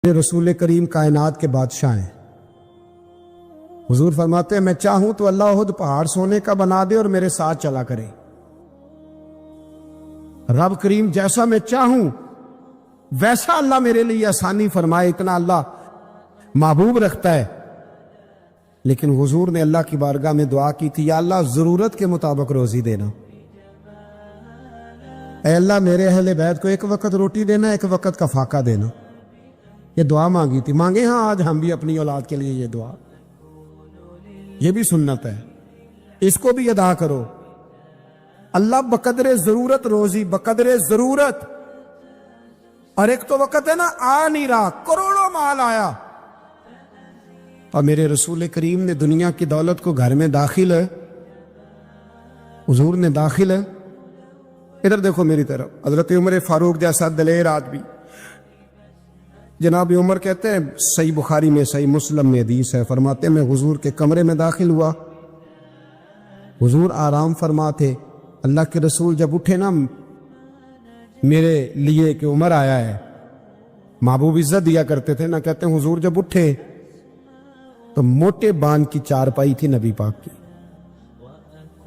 رسول کریم کائنات کے بادشاہ ہیں۔ حضور فرماتے ہیں میں چاہوں تو اللہ خود پہاڑ سونے کا بنا دے اور میرے ساتھ چلا کرے۔ رب کریم جیسا میں چاہوں ویسا اللہ میرے لیے آسانی فرمائے، اتنا اللہ محبوب رکھتا ہے۔ لیکن حضور نے اللہ کی بارگاہ میں دعا کی تھی، یا اللہ ضرورت کے مطابق روزی دینا، اے اللہ میرے اہل بیت کو ایک وقت روٹی دینا، ایک وقت کا فاقہ دینا۔ یہ دعا مانگی تھی، مانگے ہاں آج ہم بھی اپنی اولاد کے لیے یہ دعا، یہ بھی سنت ہے، اس کو بھی ادا کرو۔ اللہ بقدر ضرورت روزی، بقدر ضرورت۔ اور ایک تو وقت ہے نا آ نہیں رہا، کروڑوں مال آیا اور میرے رسول کریم نے دنیا کی دولت کو گھر میں داخل ہے، حضور نے داخل ہے۔ ادھر دیکھو میری طرف، حضرت عمر فاروق جیسا دلیر آدمی، جناب عمر کہتے ہیں صحیح بخاری میں صحیح مسلم میں حدیث ہے، فرماتے ہیں میں حضور کے کمرے میں داخل ہوا، حضور آرام فرما تھے۔ اللہ کے رسول جب اٹھے نا میرے لیے کہ عمر آیا ہے، محبوب عزت دیا کرتے تھے نا، کہتے ہیں حضور جب اٹھے تو موٹے بان کی چارپائی تھی نبی پاک کی،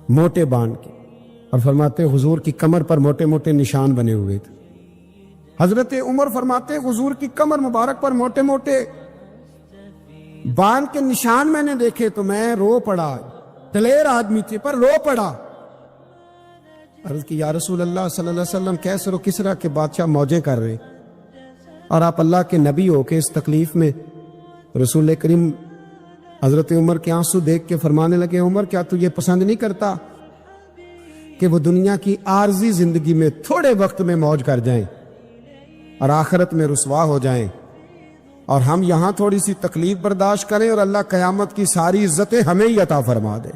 موٹے بان کی، اور فرماتے حضور کی کمر پر موٹے موٹے نشان بنے ہوئے تھے۔ حضرت عمر فرماتے حضور کی کمر مبارک پر موٹے موٹے بان کے نشان میں نے دیکھے تو میں رو پڑا، دلیر آدمی تھے پر رو پڑا۔ عرض کی یا رسول اللہ صلی اللہ علیہ وسلم، کیسر و کسرا کے بادشاہ موجیں کر رہے اور آپ اللہ کے نبی ہو کے اس تکلیف میں۔ رسول کریم حضرت عمر کے آنسو دیکھ کے فرمانے لگے، عمر کیا تو یہ پسند نہیں کرتا کہ وہ دنیا کی عارضی زندگی میں تھوڑے وقت میں موج کر جائیں اور آخرت میں رسوا ہو جائیں، اور ہم یہاں تھوڑی سی تکلیف برداشت کریں اور اللہ قیامت کی ساری عزتیں ہمیں ہی عطا فرما دے۔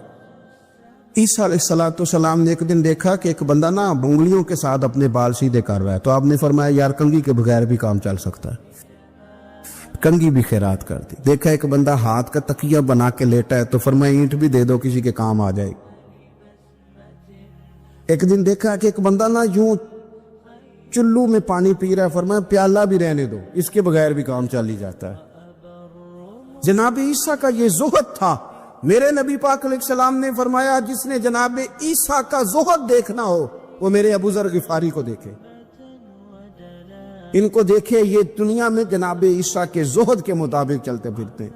عیسیٰ علیہ السلام نے ایک دن دیکھا کہ ایک بندہ نا انگلیوں کے ساتھ اپنے بال سیدھے کر رہا ہے، تو آپ نے فرمایا یار کنگھی کے بغیر بھی کام چل سکتا ہے، کنگھی بھی خیرات کر دی۔ دیکھا ایک بندہ ہاتھ کا تکیہ بنا کے لیٹا ہے، تو فرمایا اینٹ بھی دے دو کسی کے کام آ جائے۔ ایک دن دیکھا کہ ایک بندہ نا یوں چلو میں پانی پی رہا ہے، فرمایا پیالہ بھی رہنے دو، اس کے بغیر بھی کام چل ہی جاتا ہے۔ جناب عیسیٰ کا یہ زہد تھا۔ میرے نبی پاک علیہ السلام نے فرمایا جس نے جناب عیسیٰ کا زہد دیکھنا ہو وہ میرے ابو ذر غفاری کو دیکھے، ان کو دیکھے، یہ دنیا میں جناب عیسیٰ کے زہد کے مطابق چلتے پھرتے،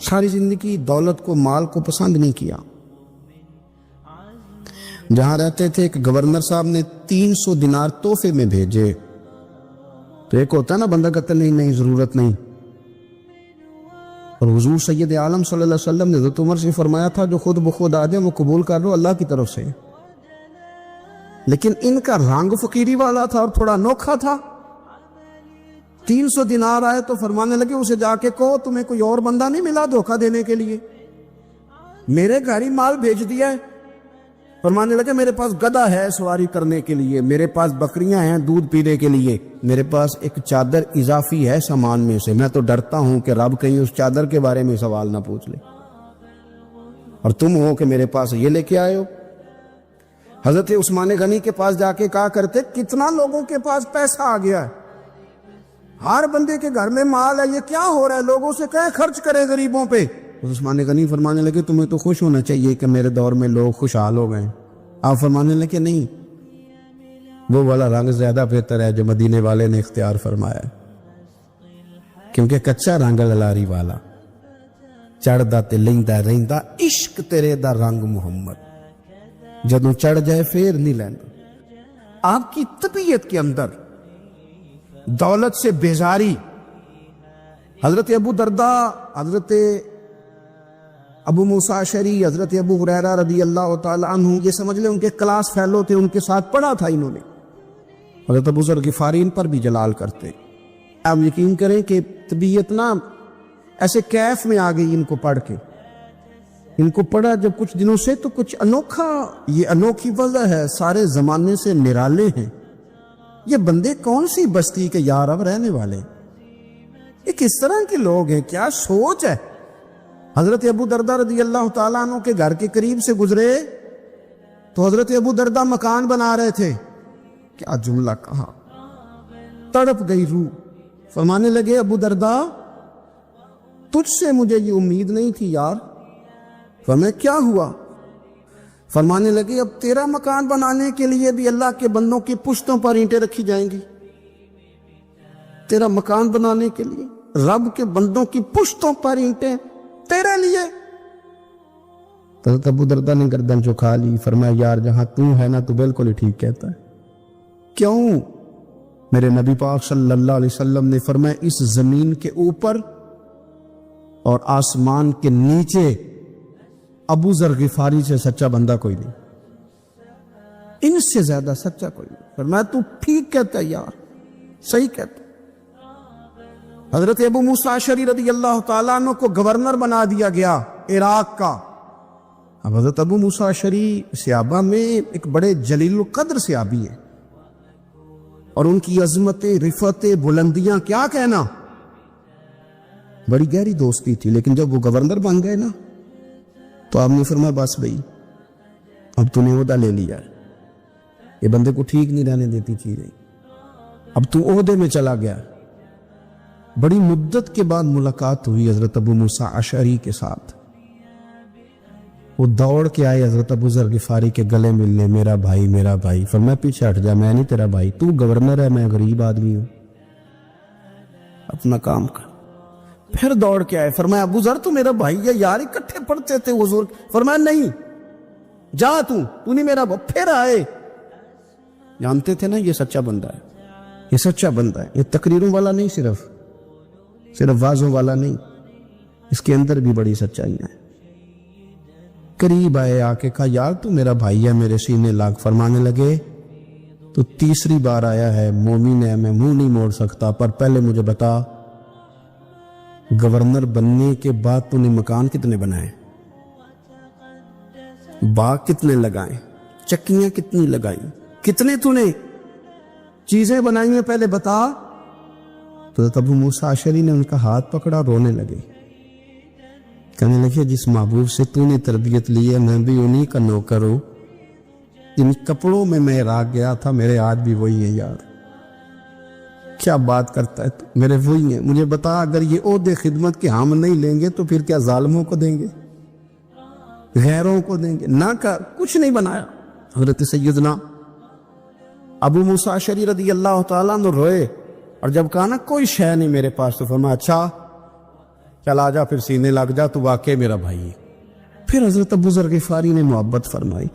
ساری زندگی دولت کو مال کو پسند نہیں کیا۔ جہاں رہتے تھے ایک گورنر صاحب نے 300 دینار تحفے میں بھیجے، تو ایک ہوتا ہے نا بندہ کہتا نہیں ضرورت نہیں، اور حضور سید عالم صلی اللہ علیہ وسلم نے حضرت عمر سے فرمایا تھا جو خود بخود آ جائے وہ قبول کر لو اللہ کی طرف سے۔ لیکن ان کا رنگ فقیری والا تھا اور تھوڑا انوکھا تھا۔ 300 دینار آئے تو فرمانے لگے اسے جا کے کہو تمہیں کوئی اور بندہ نہیں ملا دھوکہ دینے کے لیے، میرے گھر ہی مال بھیج دیا ہے۔ فرمانے لگے میرے پاس گدھا ہے سواری کرنے کے لیے، میرے پاس بکریاں ہیں دودھ پینے کے لیے، میرے پاس ایک چادر اضافی ہے سامان میں سے، میں تو ڈرتا ہوں کہ رب کہیں اس چادر کے بارے میں سوال نہ پوچھ لے، اور تم ہو کہ میرے پاس یہ لے کے آئے ہو۔ حضرت عثمان غنی کے پاس جا کے کہا کرتے کتنا لوگوں کے پاس پیسہ آ گیا ہے، ہر بندے کے گھر میں مال ہے، یہ کیا ہو رہا ہے، لوگوں سے کہیں خرچ کرے غریبوں پہ۔ عثمان غنی فرمانے لگے تمہیں تو خوش ہونا چاہیے کہ میرے دور میں لوگ خوشحال ہو گئے۔ آپ فرمانے لگے نہیں، وہ والا رنگ زیادہ بہتر ہے جو مدینے والے نے اختیار فرمایا، کیونکہ کچا رنگ للاری والا چڑھدا تے لیندا رہندا عشق تیرے دا رنگ محمد، جدوں چڑھ جائے پھر نہیں لیندا۔ آپ کی طبیعت کے اندر دولت سے بیزاری۔ حضرت ابو درداء، حضرت ابو موسیٰ اشعری، حضرت ابو ہریرہ رضی اللہ تعالی عنہ، یہ سمجھ لیں ان کے کلاس فیلو تھے، ان کے ساتھ پڑھا تھا انہوں نے۔ حضرت ابو ذر غفاری ان پر بھی جلال کرتے۔ آپ یقین کریں کہ طبیعت نا ایسے کیف میں آ گئی ان کو پڑھ کے، ان کو پڑھا جب کچھ دنوں سے تو کچھ انوکھا، یہ انوکھی وجہ ہے، سارے زمانے سے نرالے ہیں، یہ بندے کون سی بستی کے یار اب رہنے والے، یہ کس طرح کے لوگ ہیں، کیا سوچ ہے۔ حضرت ابو درداء رضی اللہ تعالیٰ عنہ کے گھر کے قریب سے گزرے تو حضرت ابو درداء مکان بنا رہے تھے، کیا جملہ کہا، تڑپ گئی روح. فرمانے لگے ابو درداء تجھ سے مجھے یہ امید نہیں تھی یار. فرمایا کیا ہوا؟ فرمانے لگے اب تیرا مکان بنانے کے لیے بھی اللہ کے بندوں کی پشتوں پر اینٹیں رکھی جائیں گی. تیرا مکان بنانے کے لیے رب کے بندوں کی پشتوں پر اینٹیں تیرے لیے. حضرت ابو درداء نے گردن جھکا لی. فرمایا یار جہاں تو ہے نا تو بالکل ہی ٹھیک کہتا ہے. کیوں؟ میرے نبی پاک صلی اللہ علیہ وسلم نے فرمایا اس زمین کے اوپر اور آسمان کے نیچے ابو ذر غفاری سے سچا بندہ کوئی نہیں, ان سے زیادہ سچا کوئی نہیں. فرمایا تو ٹھیک کہتا ہے یار, صحیح کہتا. حضرت ابو موسیٰ اشعری رضی اللہ تعالیٰ عنہ کو گورنر بنا دیا گیا عراق کا. اب حضرت ابو موسیٰ اشعری صحابہ میں ایک بڑے جلیل القدر صحابی ہیں, اور ان کی عظمتیں, رفعتیں, بلندیاں کیا کہنا, بڑی گہری دوستی تھی. لیکن جب وہ گورنر بن گئے نا تو آپ نے فرمایا بس بھائی اب تو نے عہدہ لے لیا ہے, یہ بندے کو ٹھیک نہیں رہنے دیتی چیزیں, اب تو عہدے میں چلا گیا. بڑی مدت کے بعد ملاقات ہوئی حضرت ابو موسیٰ اشعری کے ساتھ. وہ دوڑ کے آئے حضرت ابو ذر غفاری کے گلے ملنے, میرا بھائی میرا بھائی. فرمایا پیچھے ہٹ جا, میں نہیں تیرا بھائی, تو گورنر ہے, میں غریب آدمی ہوں, اپنا کام کر. پھر دوڑ کے آئے. فرمایا ابو ذر تو میرا بھائی ہے یار, اکٹھے پڑھتے تھے حضور. فرمایا نہیں جا, تو نہیں میرا بھائی. پھر آئے. جانتے تھے نا یہ سچا بندہ ہے, یہ سچا بندہ ہے, یہ تقریروں والا نہیں, صرف وعظوں والا نہیں, اس کے اندر بھی بڑی سچائیاں ہیں. قریب آئے, آ کے کہا یار تو میرا بھائی ہے, میرے سینے لاگ. فرمانے لگے تو تیسری بار آیا ہے, مومن ہے, میں منہ نہیں موڑ سکتا, پر پہلے مجھے بتا گورنر بننے کے بعد تو نے مکان کتنے بنائے, باغ کتنے لگائے, چکیاں کتنی لگائی, کتنے تو نے چیزیں بنائی ہیں, پہلے بتا. تو ابو موسیٰ اشعری نے ان کا ہاتھ پکڑا, رونے لگے. کہنے لگے جس محبوب سے تو نے تربیت لی ہے میں بھی انہی کا نوکر ہوں, جن کپڑوں میں میں عراق گیا تھا میرے ہاتھ بھی وہی ہیں یار. کیا بات کرتا ہے تو, میرے وہی ہیں. مجھے بتا اگر یہ عہدے خدمت کے ہم نہیں لیں گے تو پھر کیا ظالموں کو دیں گے, غیروں کو دیں گے؟ نہ کر, کچھ نہیں بنایا. حضرت سیدنا ابو موسیٰ اشعری رضی اللہ تعالیٰ عنہ روئے, اور جب کہا نا کوئی شے نہیں میرے پاس, تو فرمایا اچھا چل آ جا, پھر سینے لگ جا, تو واقعی میرا بھائی ہے. پھر حضرت ابو ذر غفاری نے محبت فرمائی.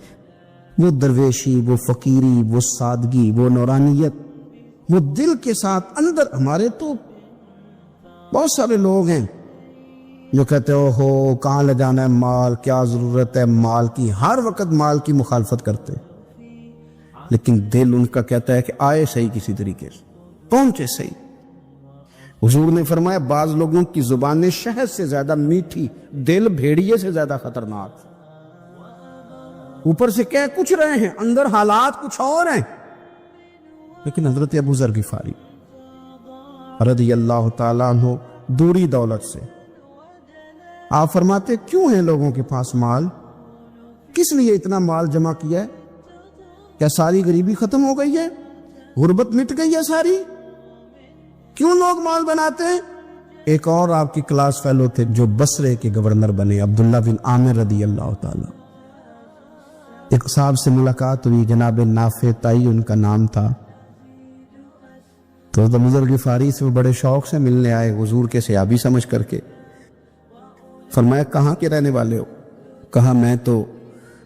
وہ درویشی, وہ فقیری, وہ سادگی, وہ نورانیت, وہ دل کے ساتھ اندر. ہمارے تو بہت سارے لوگ ہیں جو کہتے ہو کہاں لے جانا ہے مال, کیا ضرورت ہے مال کی, ہر وقت مال کی مخالفت کرتے, لیکن دل ان کا کہتا ہے کہ آئے صحیح, کسی طریقے سے پہنچے صحیح. حضور نے فرمایا بعض لوگوں کی زبانیں شہد سے زیادہ میٹھی, دل بھیڑیے سے زیادہ خطرناک. اوپر سے کہہ کچھ رہے ہیں, اندر حالات کچھ اور ہیں. لیکن حضرت ابو ذر غفاری رضی اللہ تعالیٰ عنہ دوری دولت سے, آپ فرماتے کیوں ہیں لوگوں کے پاس مال, کس لیے اتنا مال جمع کیا ہے, کیا ساری غریبی ختم ہو گئی ہے, غربت مٹ گئی ہے ساری, کیوں لوگ مال بناتے ہیں؟ ایک اور آپ کی کلاس فیلو تھے جو بصرے کے گورنر بنے, عبداللہ بن عامر رضی اللہ تعالیٰ. ایک صاحب سے ملاقات ہوئی, جناب نافع تائی ان کا نام تھا. تو ابو ذر غفاری سے وہ بڑے شوق سے ملنے آئے, حضور کے صحابی سمجھ کر کے. فرمایا کہاں کے رہنے والے ہو؟ کہا میں تو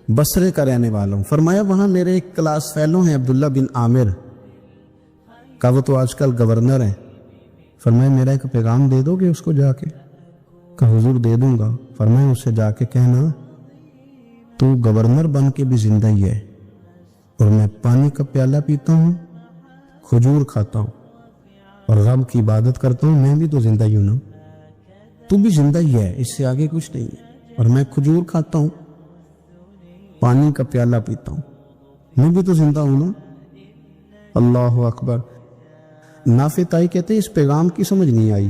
بصرے کا رہنے والا ہوں. فرمایا وہاں میرے ایک کلاس فیلو ہیں عبداللہ بن عامر. کہا وہ تو آج کل گورنر ہیں. فرمایا میرا ایک پیغام دے دو گے اس کو جا کے؟ کہا حضور دے دوں گا. فرمایا اس سے جا کے کہنا تو گورنر بن کے بھی زندہ ہی ہے, اور میں پانی کا پیالہ پیتا ہوں, کھجور کھاتا ہوں, اور رب کی عبادت کرتا ہوں, میں بھی تو زندہ ہی ہوں نا, تو بھی زندہ ہی ہے, اس سے آگے کچھ نہیں ہے. اور میں کھجور کھاتا ہوں, پانی کا پیالہ پیتا ہوں, میں بھی تو زندہ ہوں نا. اللہ اکبر. نافع تائی کہتے اس پیغام کی سمجھ نہیں آئی,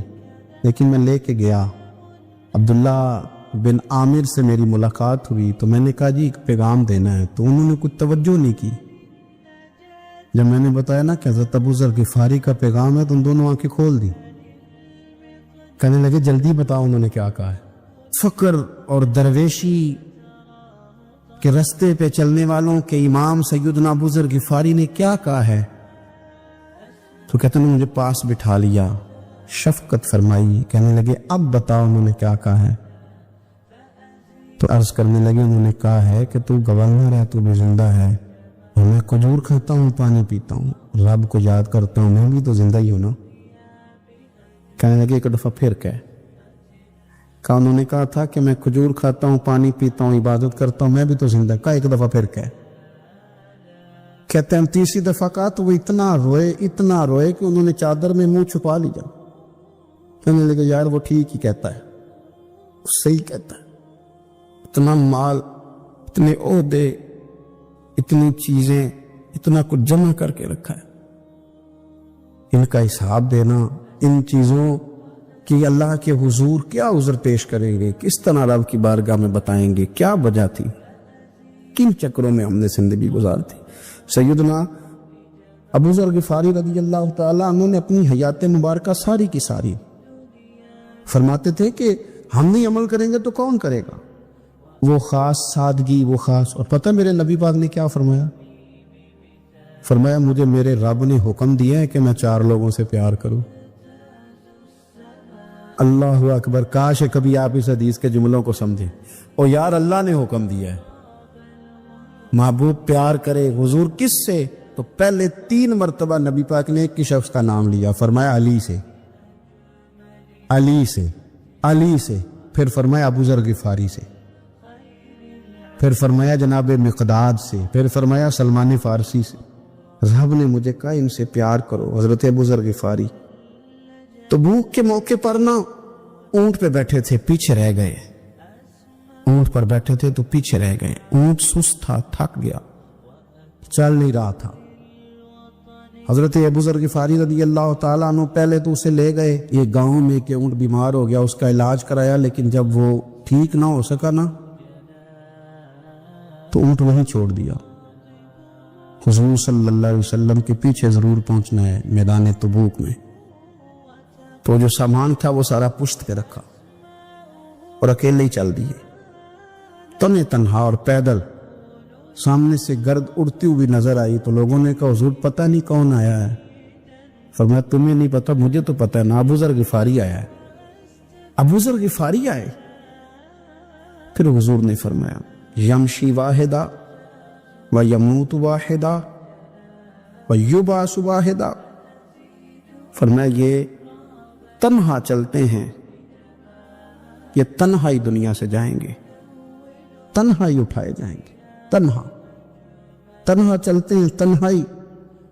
لیکن میں لے کے گیا. عبداللہ بن عامر سے میری ملاقات ہوئی تو میں نے کہا جی ایک پیغام دینا ہے, تو انہوں نے کچھ توجہ نہیں کی. جب میں نے بتایا نا کہ حضرت ابو ذر غفاری کا پیغام ہے تو ان دونوں آنکھیں کھول دی، کہنے لگے جلدی بتاؤ انہوں نے کیا کہا ہے۔ فقر اور درویشی کے رستے پہ چلنے والوں کے امام سیدنا ابو ذر غفاری نے کیا کہا ہے؟ تو کہتے ہیں مجھے پاس بٹھا لیا، شفقت فرمائی، کہنے لگے اب بتاؤ انہوں نے کیا کہا ہے؟ تو عرض کرنے لگے انہوں نے کہا ہے کہ تو گورنر ہے، تو بھی زندہ ہے، اور میں کھجور کھاتا ہوں، پانی پیتا ہوں، رب کو یاد کرتا ہوں، میں بھی تو زندہ ہی ہوں نا۔ کہنے لگے ایک دفعہ پھر کہا انہوں نے کہا تھا کہ میں کھجور کھاتا ہوں، پانی پیتا ہوں، عبادت کرتا ہوں، میں بھی تو زندہ۔ کہا ایک دفعہ پھر کہتے ہیں تیسری دفعہ کہا تو وہ اتنا روئے کہ انہوں نے چادر میں منہ چھپا لیا۔ کہنے لگے یار وہ ٹھیک ہی کہتا ہے، صحیح کہتا ہے، اتنا مال، اتنے عہدے، اتنی چیزیں، اتنا کچھ جمع کر کے رکھا ہے، ان کا حساب دینا، ان چیزوں کی اللہ کے حضور کیا عذر پیش کریں گے، کس طرح رب کی بارگاہ میں بتائیں گے کیا وجہ تھی، کن چکروں میں ہم نے زندگی گزارتی۔ سیدنا ابو ذر غفاری رضی اللہ تعالیٰ عنہ نے اپنی حیات مبارکہ ساری کی ساری فرماتے تھے کہ ہم نہیں عمل کریں گے تو کون کرے گا، وہ خاص سادگی، وہ خاص۔ اور پتہ میرے نبی پاک نے کیا فرمایا؟ فرمایا مجھے میرے رب نے حکم دیا ہے کہ میں 4 لوگوں سے پیار کروں۔ اللہ اکبر، کاش کبھی آپ اس حدیث کے جملوں کو سمجھیں۔ اور یار اللہ نے حکم دیا ہے، محبوب پیار کرے، حضور کس سے؟ تو پہلے 3 مرتبہ نبی پاک نے ایک شخص کا نام لیا، فرمایا علی سے، علی سے، علی سے، پھر فرمایا ابو ذر غفاری سے، پھر فرمایا جناب مقداد سے، پھر فرمایا سلمان فارسی سے۔ رب نے مجھے کہا ان سے پیار کرو، حضرت ابو ذر غفاری تبوک کے موقع پر نا اونٹ پہ بیٹھے تھے، پیچھے رہ گئے، اونٹ پر بیٹھے تھے تو پیچھے رہ گئے، اونٹ سست تھا، تھک گیا، چل نہیں رہا تھا۔ حضرت ابو ذر غفاری رضی اللہ تعالیٰ عنہ پہلے تو اسے لے گئے یہ گاؤں میں کہ اونٹ بیمار ہو گیا، اس کا علاج کرایا، لیکن جب وہ ٹھیک نہ ہو سکا نا تو اونٹ وہیں چھوڑ دیا۔ حضور صلی اللہ علیہ وسلم کے پیچھے ضرور پہنچنا ہے میدان تبوک میں، تو جو سامان تھا وہ سارا پشت پہ رکھا اور اکیلے ہی چل دیے، تنے تنہا اور پیدل۔ سامنے سے گرد اڑتی ہوئی نظر آئی تو لوگوں نے کہا حضور پتہ نہیں کون آیا ہے۔ فرمایا تمہیں نہیں پتا، مجھے تو پتہ ہے نا، ابو ذر غفاری آیا ہے، ابو ذر غفاری آئے۔ پھر حضور نے فرمایا یمشی واحدہ و یموت واحدہ و یبعث واحدہ، فرمایا یہ تنہا چلتے ہیں، یہ تنہا ہی دنیا سے جائیں گے، تنہا ہی اٹھائے جائیں گے، تنہا چلتے ہیں، تنہا ہی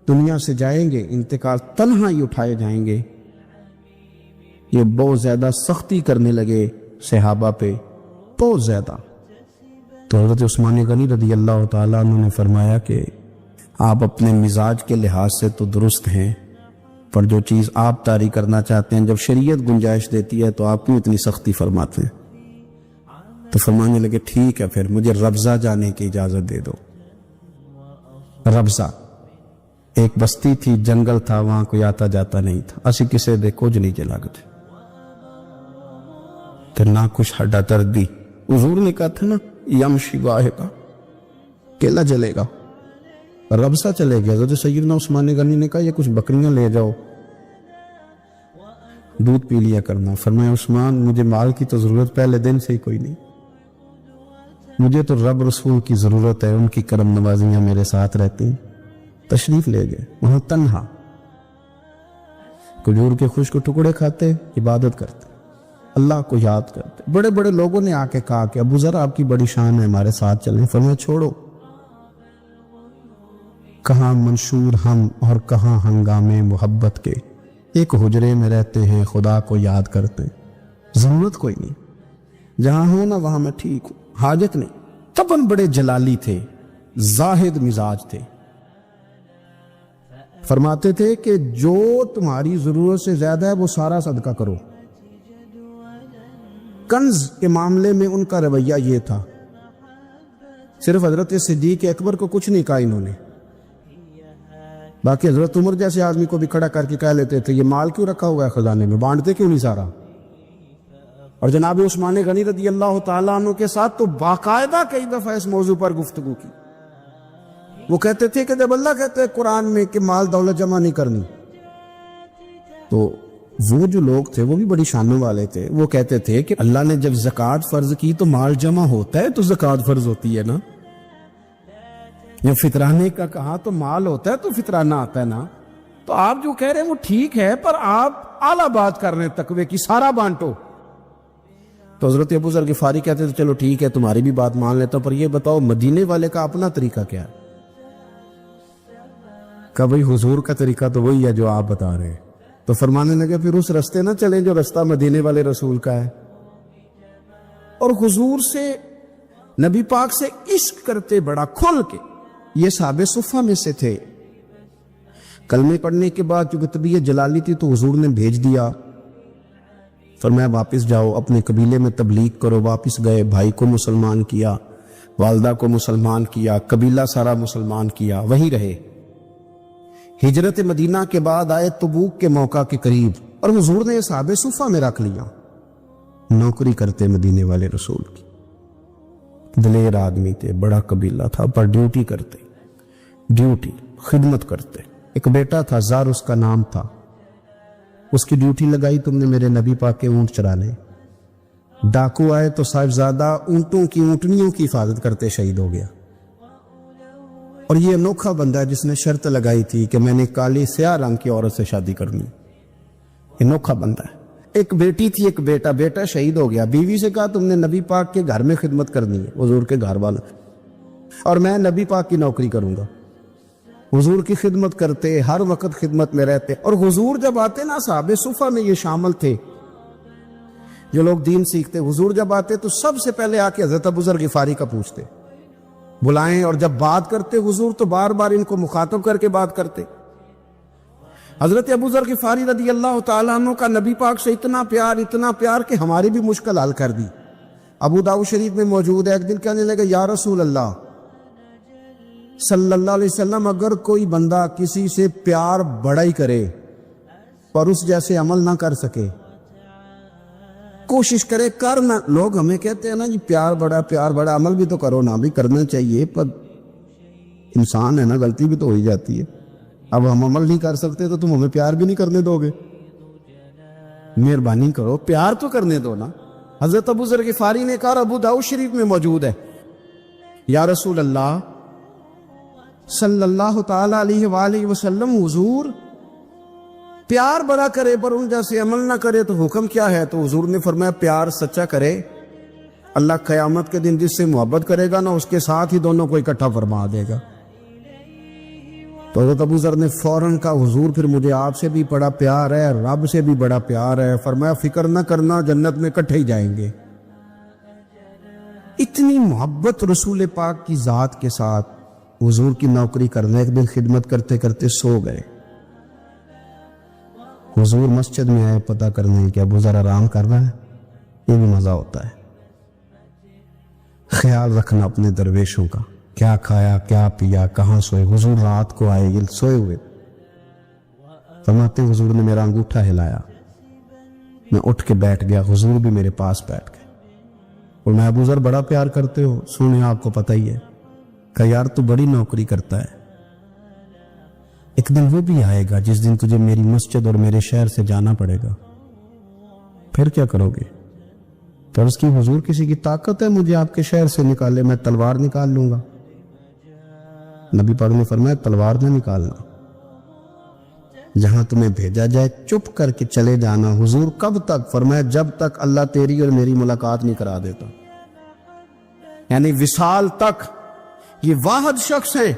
دنیا سے جائیں گے، انتقال تنہا ہی اٹھائے جائیں گے۔ یہ بہت زیادہ سختی کرنے لگے صحابہ پہ، بہت زیادہ۔ تو حضرت عثمان غنی رضی اللہ تعالیٰ عنہ نے فرمایا کہ آپ اپنے مزاج کے لحاظ سے تو درست ہیں، پر جو چیز آپ طاری کرنا چاہتے ہیں جب شریعت گنجائش دیتی ہے تو آپ کیوں اتنی سختی فرماتے ہیں؟ تو فرمانے لگے ٹھیک ہے پھر مجھے ربضہ جانے کی اجازت دے دو۔ ربضہ ایک بستی تھی، جنگل تھا، وہاں کوئی آتا جاتا نہیں تھا، اسی کسے دے کچھ نہیں چلا گئے تو نہ کچھ ہڈا دردی۔ حضور نے کہا تھا نا یمشی واحدہ، کیلا چلے گا، ربضہ چلے گیا۔ حضرت سیدنا عثمان غنی نے کہا یہ کچھ بکریاں لے جاؤ، دودھ پی لیا کرنا۔ فرمایا عثمان مجھے مال کی تو ضرورت پہلے دن سے ہی کوئی نہیں، مجھے تو رب رسول کی ضرورت ہے، ان کی کرم نوازیاں میرے ساتھ رہتی ہیں۔ تشریف لے گئے، وہاں تنہا کھجور کے خشک ٹکڑے کھاتے، عبادت کرتے، اللہ کو یاد کرتے۔ بڑے بڑے لوگوں نے آ کے کہا کہ ابو ذر آپ کی بڑی شان ہے، ہمارے ساتھ چلیں۔ فرمایا چھوڑو، کہاں منشور ہم اور کہاں ہنگامے محبت کے، ایک حجرے میں رہتے ہیں خدا کو یاد کرتے، ضرورت کوئی نہیں، جہاں ہوں نا وہاں میں ٹھیک ہوں، حاجت نہیں۔ تبن بڑے جلالی تھے، زاہد مزاج تھے، فرماتے تھے کہ جو تمہاری ضرورت سے زیادہ ہے وہ سارا صدقہ کرو۔ کنز کے معاملے میں ان کا رویہ یہ تھا، صرف حضرت صدیق اکبر کو کچھ نہیں کہا انہوں نے، باقی حضرت عمر جیسے آدمی کو بھی کھڑا کر کے کہہ لیتے تھے یہ مال کیوں رکھا ہوا ہے خزانے میں، بانٹتے کیوں نہیں سارا؟ اور جناب عثمان غنی رضی اللہ تعالیٰ عنہ کے ساتھ تو باقاعدہ کئی دفعہ اس موضوع پر گفتگو کی. وہ کہتے تھے کہ جب اللہ کہتے ہیں قرآن میں کہ مال دولت جمع نہیں کرنی، تو وہ جو لوگ تھے وہ بھی بڑی شانوں والے تھے. وہ کہتے تھے کہ اللہ نے جب زکوٰۃ فرض کی تو مال جمع ہوتا ہے تو زکوٰۃ فرض ہوتی ہے نا. جب فطرانے کا کہا تو مال ہوتا ہے تو فطرانہ آتا ہے نا. تو آپ جو کہہ رہے ہیں وہ ٹھیک ہے، پر آپ اعلیٰ بات کر رہے ہیں تقوی کی، سارا بانٹو. تو حضرت ابو ذر غفاری کہتے تھے چلو ٹھیک ہے تمہاری بھی بات مان لیتا ہوں، پر یہ بتاؤ مدینے والے کا اپنا طریقہ کیا ہے؟ کہ بھئی حضور کا طریقہ تو وہی ہے جو آپ بتا رہے ہیں. تو فرمانے لگے پھر اس رستے نہ چلیں جو رستہ مدینے والے رسول کا ہے. اور حضور سے، نبی پاک سے عشق کرتے بڑا کھل کے. یہ صحابہ صفہ میں سے تھے. کلمے پڑھنے کے بعد چونکہ طبیعت جلالی تھی تو حضور نے بھیج دیا، فرمایا واپس جاؤ اپنے قبیلے میں تبلیغ کرو. واپس گئے، بھائی کو مسلمان کیا، والدہ کو مسلمان کیا، قبیلہ سارا مسلمان کیا، وہیں رہے. ہجرت مدینہ کے بعد آئے تبوک کے موقع کے قریب، اور حضور نے صحابہ صفہ میں رکھ لیا. نوکری کرتے مدینے والے رسول کی، دلیر آدمی تھے، بڑا قبیلہ تھا، پر ڈیوٹی کرتے، ڈیوٹی خدمت کرتے. ایک بیٹا تھا زار اس کا نام تھا، اس کی ڈیوٹی لگائی تم نے میرے نبی پاک کے اونٹ چرانے. ڈاکو آئے تو صاحبزادہ اونٹوں کی، اونٹنیوں کی حفاظت کرتے شہید ہو گیا. اور یہ انوکھا بندہ ہے جس نے شرط لگائی تھی کہ میں نے کالی سیاہ رنگ کی عورت سے شادی کرنی. انوکھا بندہ ہے. ایک بیٹی تھی، ایک بیٹا، بیٹا شہید ہو گیا. بیوی سے کہا تم نے نبی پاک کے گھر میں خدمت کرنی ہے، حضور کے گھر والا، اور میں نبی پاک کی نوکری کروں گا. حضور کی خدمت کرتے، ہر وقت خدمت میں رہتے. اور حضور جب آتے نا، صحابہ صفہ میں یہ شامل تھے جو لوگ دین سیکھتے، حضور جب آتے تو سب سے پہلے آ کے حضرت ابو ذر غفاری کا پوچھتے، بلائیں. اور جب بات کرتے حضور تو بار بار ان کو مخاطب کر کے بات کرتے. حضرت ابو ذر غفاری رضی اللہ تعالیٰ عنہ کا نبی پاک سے اتنا پیار کہ ہماری بھی مشکل حل کر دی. ابو داؤد شریف میں موجود ہے. ایک دن کہنے لگے یا رسول اللہ صلی اللہ علیہ وسلم، اگر کوئی بندہ کسی سے پیار بڑا ہی کرے پر اس جیسے عمل نہ کر سکے، کوشش کرے کرنا. لوگ ہمیں کہتے ہیں نا جی پیار بڑا، عمل بھی تو کرو نا، بھی کرنا چاہیے، پر انسان ہے نا، غلطی بھی تو ہو ہی جاتی ہے. اب ہم عمل نہیں کر سکتے تو تم ہمیں پیار بھی نہیں کرنے دو گے؟ مہربانی کرو، پیار تو کرنے دو نا. حضرت ابو ذر غفاری نے کہا، ابو داؤد شریف میں موجود ہے، یا رسول اللہ صلی اللہ تعالی علیہ وآلہ وسلم، حضور پیار بڑا کرے پر ان جیسے عمل نہ کرے تو حکم کیا ہے؟ تو حضور نے فرمایا پیار سچا کرے، اللہ قیامت کے دن جس سے محبت کرے گا نا اس کے ساتھ ہی دونوں کو اکٹھا فرما دے گا. تو حضرت ابو ذر نے فوراً کہا حضور پھر مجھے آپ سے بھی بڑا پیار ہے، رب سے بھی بڑا پیار ہے. فرمایا فکر نہ کرنا، جنت میں اکٹھے ہی جائیں گے. اتنی محبت رسول پاک کی ذات کے ساتھ. حضور کی نوکری کرنے، ایک دن خدمت کرتے کرتے سو گئے. حضور مسجد میں آئے پتہ کرنے کہ ابو ذر آرام کر رہا ہے. یہ بھی مزہ ہوتا ہے، خیال رکھنا اپنے درویشوں کا، کیا کھایا کیا پیا، کہاں سوئے. حضور رات کو آئے، یہ سوئے ہوئے. فرماتے حضور نے میرا انگوٹھا ہلایا، میں اٹھ کے بیٹھ گیا، حضور بھی میرے پاس بیٹھ گئے. اور میں ابو ذر بڑا پیار کرتے ہو، سنیں آپ کو پتہ ہی ہے. کہ یار تو بڑی نوکری کرتا ہے، ایک دن وہ بھی آئے گا جس دن تجھے میری مسجد اور میرے شہر سے جانا پڑے گا، پھر کیا کرو گے؟ تو اس کی حضور کسی کی طاقت ہے مجھے آپ کے شہر سے نکالے؟ میں تلوار نکال لوں گا. نبی پاک نے فرمایا تلوار نہ نکالنا، جہاں تمہیں بھیجا جائے چپ کر کے چلے جانا. حضور کب تک؟ فرمایا جب تک اللہ تیری اور میری ملاقات نہیں کرا دیتا. یعنی وصال تک. یہ واحد شخص ہے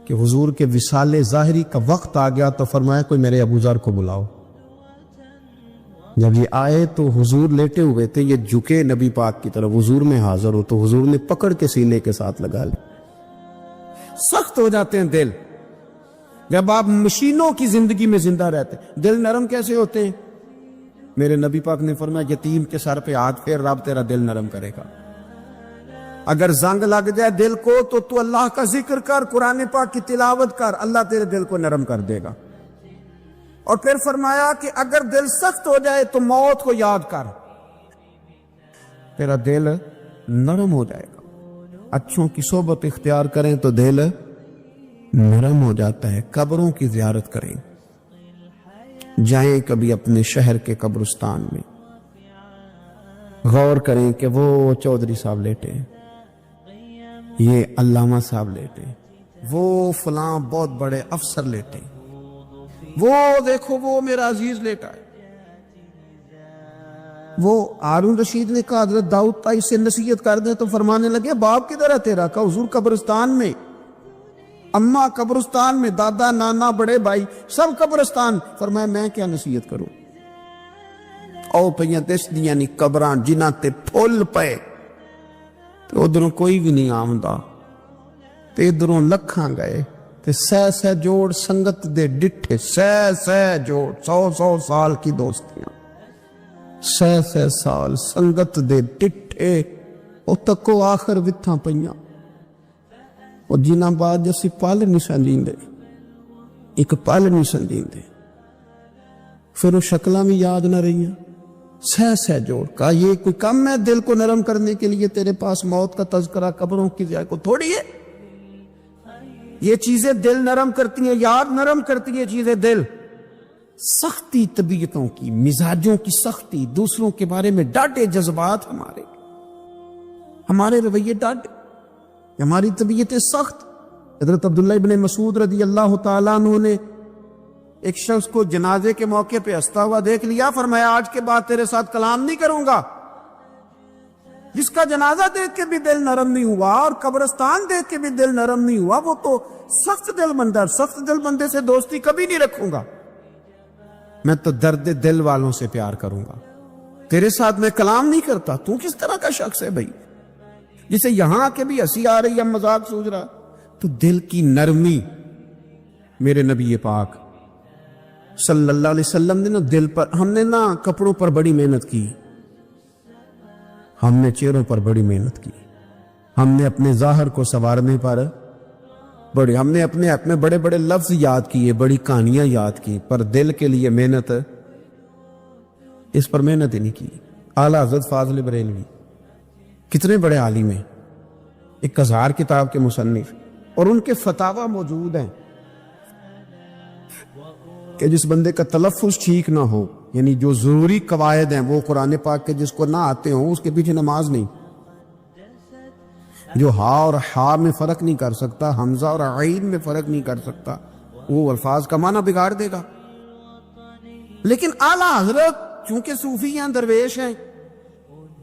کہ حضور کے وصال ظاہری کا وقت آ گیا تو فرمایا کوئی میرے ابو ذر کو بلاؤ. جب یہ آئے تو حضور لیٹے ہوئے تھے، یہ جھکے نبی پاک کی طرف، حضور میں حاضر ہو تو حضور نے پکڑ کے سینے کے ساتھ لگا لی. سخت ہو جاتے ہیں دل جب آپ مشینوں کی زندگی میں زندہ رہتے. دل نرم کیسے ہوتے ہیں؟ میرے نبی پاک نے فرمایا یتیم کے سر پہ ہاتھ پھیر، رب تیرا دل نرم کرے گا. اگر زنگ لگ جائے دل کو تو اللہ کا ذکر کر، قرآن پاک کی تلاوت کر، اللہ تیرے دل کو نرم کر دے گا۔ اور پھر فرمایا کہ اگر دل سخت ہو جائے تو موت کو یاد کر، تیرا دل نرم ہو جائے گا۔ اچھوں کی صحبت اختیار کریں تو دل نرم ہو جاتا ہے۔ قبروں کی زیارت کریں، جائیں کبھی اپنے شہر کے قبرستان میں، غور کریں کہ وہ چودھری صاحب لیٹے ہیں، یہ علامہ صاحب لیٹے ہیں، وہ فلاں بہت بڑے افسر لیٹے ہیں، وہ دیکھو وہ میرا عزیز لیٹا ہے۔ وہ ہارون رشید نے کہا حضرت داؤد تائی سے نصیحت کر دیں، تو فرمانے لگے باپ کدھر ہے تیرا؟ کہا حضور قبرستان میں، اماں قبرستان میں، دادا نانا بڑے بھائی سب قبرستان۔ فرمایا میں کیا نصیحت کروں؟ او پہیاں دس دیاں نی قبران جنہ تے پھول پے، تو ادھروں کوئی بھی نہیں آمدہ، تے ادھروں لکھاں گئے، تے سہ جوڑ سنگت دے ڈٹھے، سہ جوڑ 100 سال کی دوستیاں، سہ سال سنگت دے ڈٹھے، او تکو آخر وتھاں پہیاں، اور جنہ بعد جیسی پال نہیں سنجین دے، ایک پال نہیں سنجین دے، پھر وہ شکلہ میں یاد نہ رہی ہیں، سہ جوڑ۔ کہا یہ کوئی کم ہے دل کو نرم کرنے کے لیے تیرے پاس موت کا تذکرہ قبروں کی ضیاء کو تھوڑی ہے؟ یہ چیزیں دل نرم کرتی ہیں، یاد نرم کرتی ہیں چیزیں دل۔ سختی طبیعتوں کی، مزاجوں کی سختی، دوسروں کے بارے میں ڈاٹے جذبات، ہمارے رویے ڈاٹے، ہماری طبیعتیں سخت۔ حضرت عبداللہ ابن مسعود رضی اللہ تعالیٰ عنہ نے ایک شخص کو جنازے کے موقع پہ ہنستا ہوا دیکھ لیا، فرمایا آج کے بعد تیرے ساتھ کلام نہیں کروں گا۔ جس کا جنازہ دیکھ کے بھی دل نرم نہیں ہوا اور قبرستان دیکھ کے بھی دل نرم نہیں ہوا، وہ تو سخت دل بندہ، سخت دل بندے سے دوستی کبھی نہیں رکھوں گا۔ میں تو درد دل والوں سے پیار کروں گا، تیرے ساتھ میں کلام نہیں کرتا۔ تو کس طرح کا شخص ہے بھائی جسے یہاں آ کے بھی ہنسی آ رہی ہے، مذاق سوچ رہا؟ تو دل کی نرمی، میرے نبی پاک صلی اللہ علیہ وسلم نے نا دل پر، ہم نے نا کپڑوں پر بڑی محنت کی، ہم نے چہروں پر بڑی محنت کی، ہم نے اپنے ظاہر کو سنوارنے پر بڑی، ہم نے اپنے بڑے بڑے لفظ یاد کیے، بڑی کہانیاں یاد کی، پر دل کے لیے محنت، اس پر محنت ہی نہیں کی۔ اعلیٰ حضرت فاضل بریلوی کتنے بڑے عالم ہیں، 1000 کتاب کے مصنف، اور ان کے فتاوی موجود ہیں کہ جس بندے کا تلفظ ٹھیک نہ ہو، یعنی جو ضروری قواعد ہیں وہ قرآن پاک کے جس کو نہ آتے ہوں، اس کے پیچھے نماز نہیں۔ جو ہا اور ہا میں فرق نہیں کر سکتا، حمزہ اور عین میں فرق نہیں کر سکتا، وہ الفاظ کا معنی بگاڑ دے گا۔ لیکن اعلیٰ حضرت چونکہ صوفی ہیں، درویش ہیں،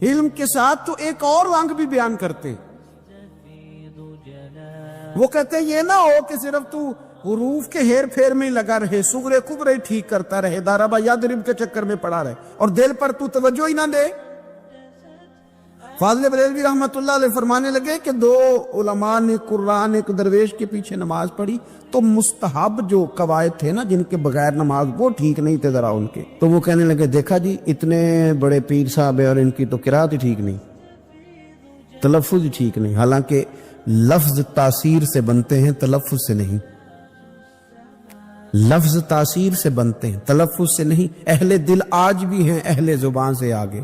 علم کے ساتھ تو ایک اور رنگ بھی بیان کرتے۔ وہ کہتے ہیں یہ نہ ہو کہ صرف تو حروف کے ہیر پھیر میں لگا رہے، صغرے کبرے ٹھیک کرتا رہے، داربا یادرب کے چکر میں پڑا رہے، اور دل پر تو توجہ ہی نہ دے۔ فاضل بریلوی رحمت اللہ علیہ فرمانے لگے کہ 2 علماء نے قرآن ایک درویش کے پیچھے نماز پڑھی، تو مستحب جو قواعد تھے نا جن کے بغیر نماز، وہ ٹھیک نہیں تھے ذرا ان کے، تو وہ کہنے لگے دیکھا جی اتنے بڑے پیر صاحب ہیں اور ان کی تو قرات ہی ٹھیک نہیں، تلفظ ہی ٹھیک نہیں۔ حالانکہ لفظ تاثیر سے بنتے ہیں، تلفظ سے نہیں۔ لفظ تاثیر سے بنتے ہیں، تلفظ سے نہیں۔ اہل دل آج بھی ہیں اہل زبان سے آگے۔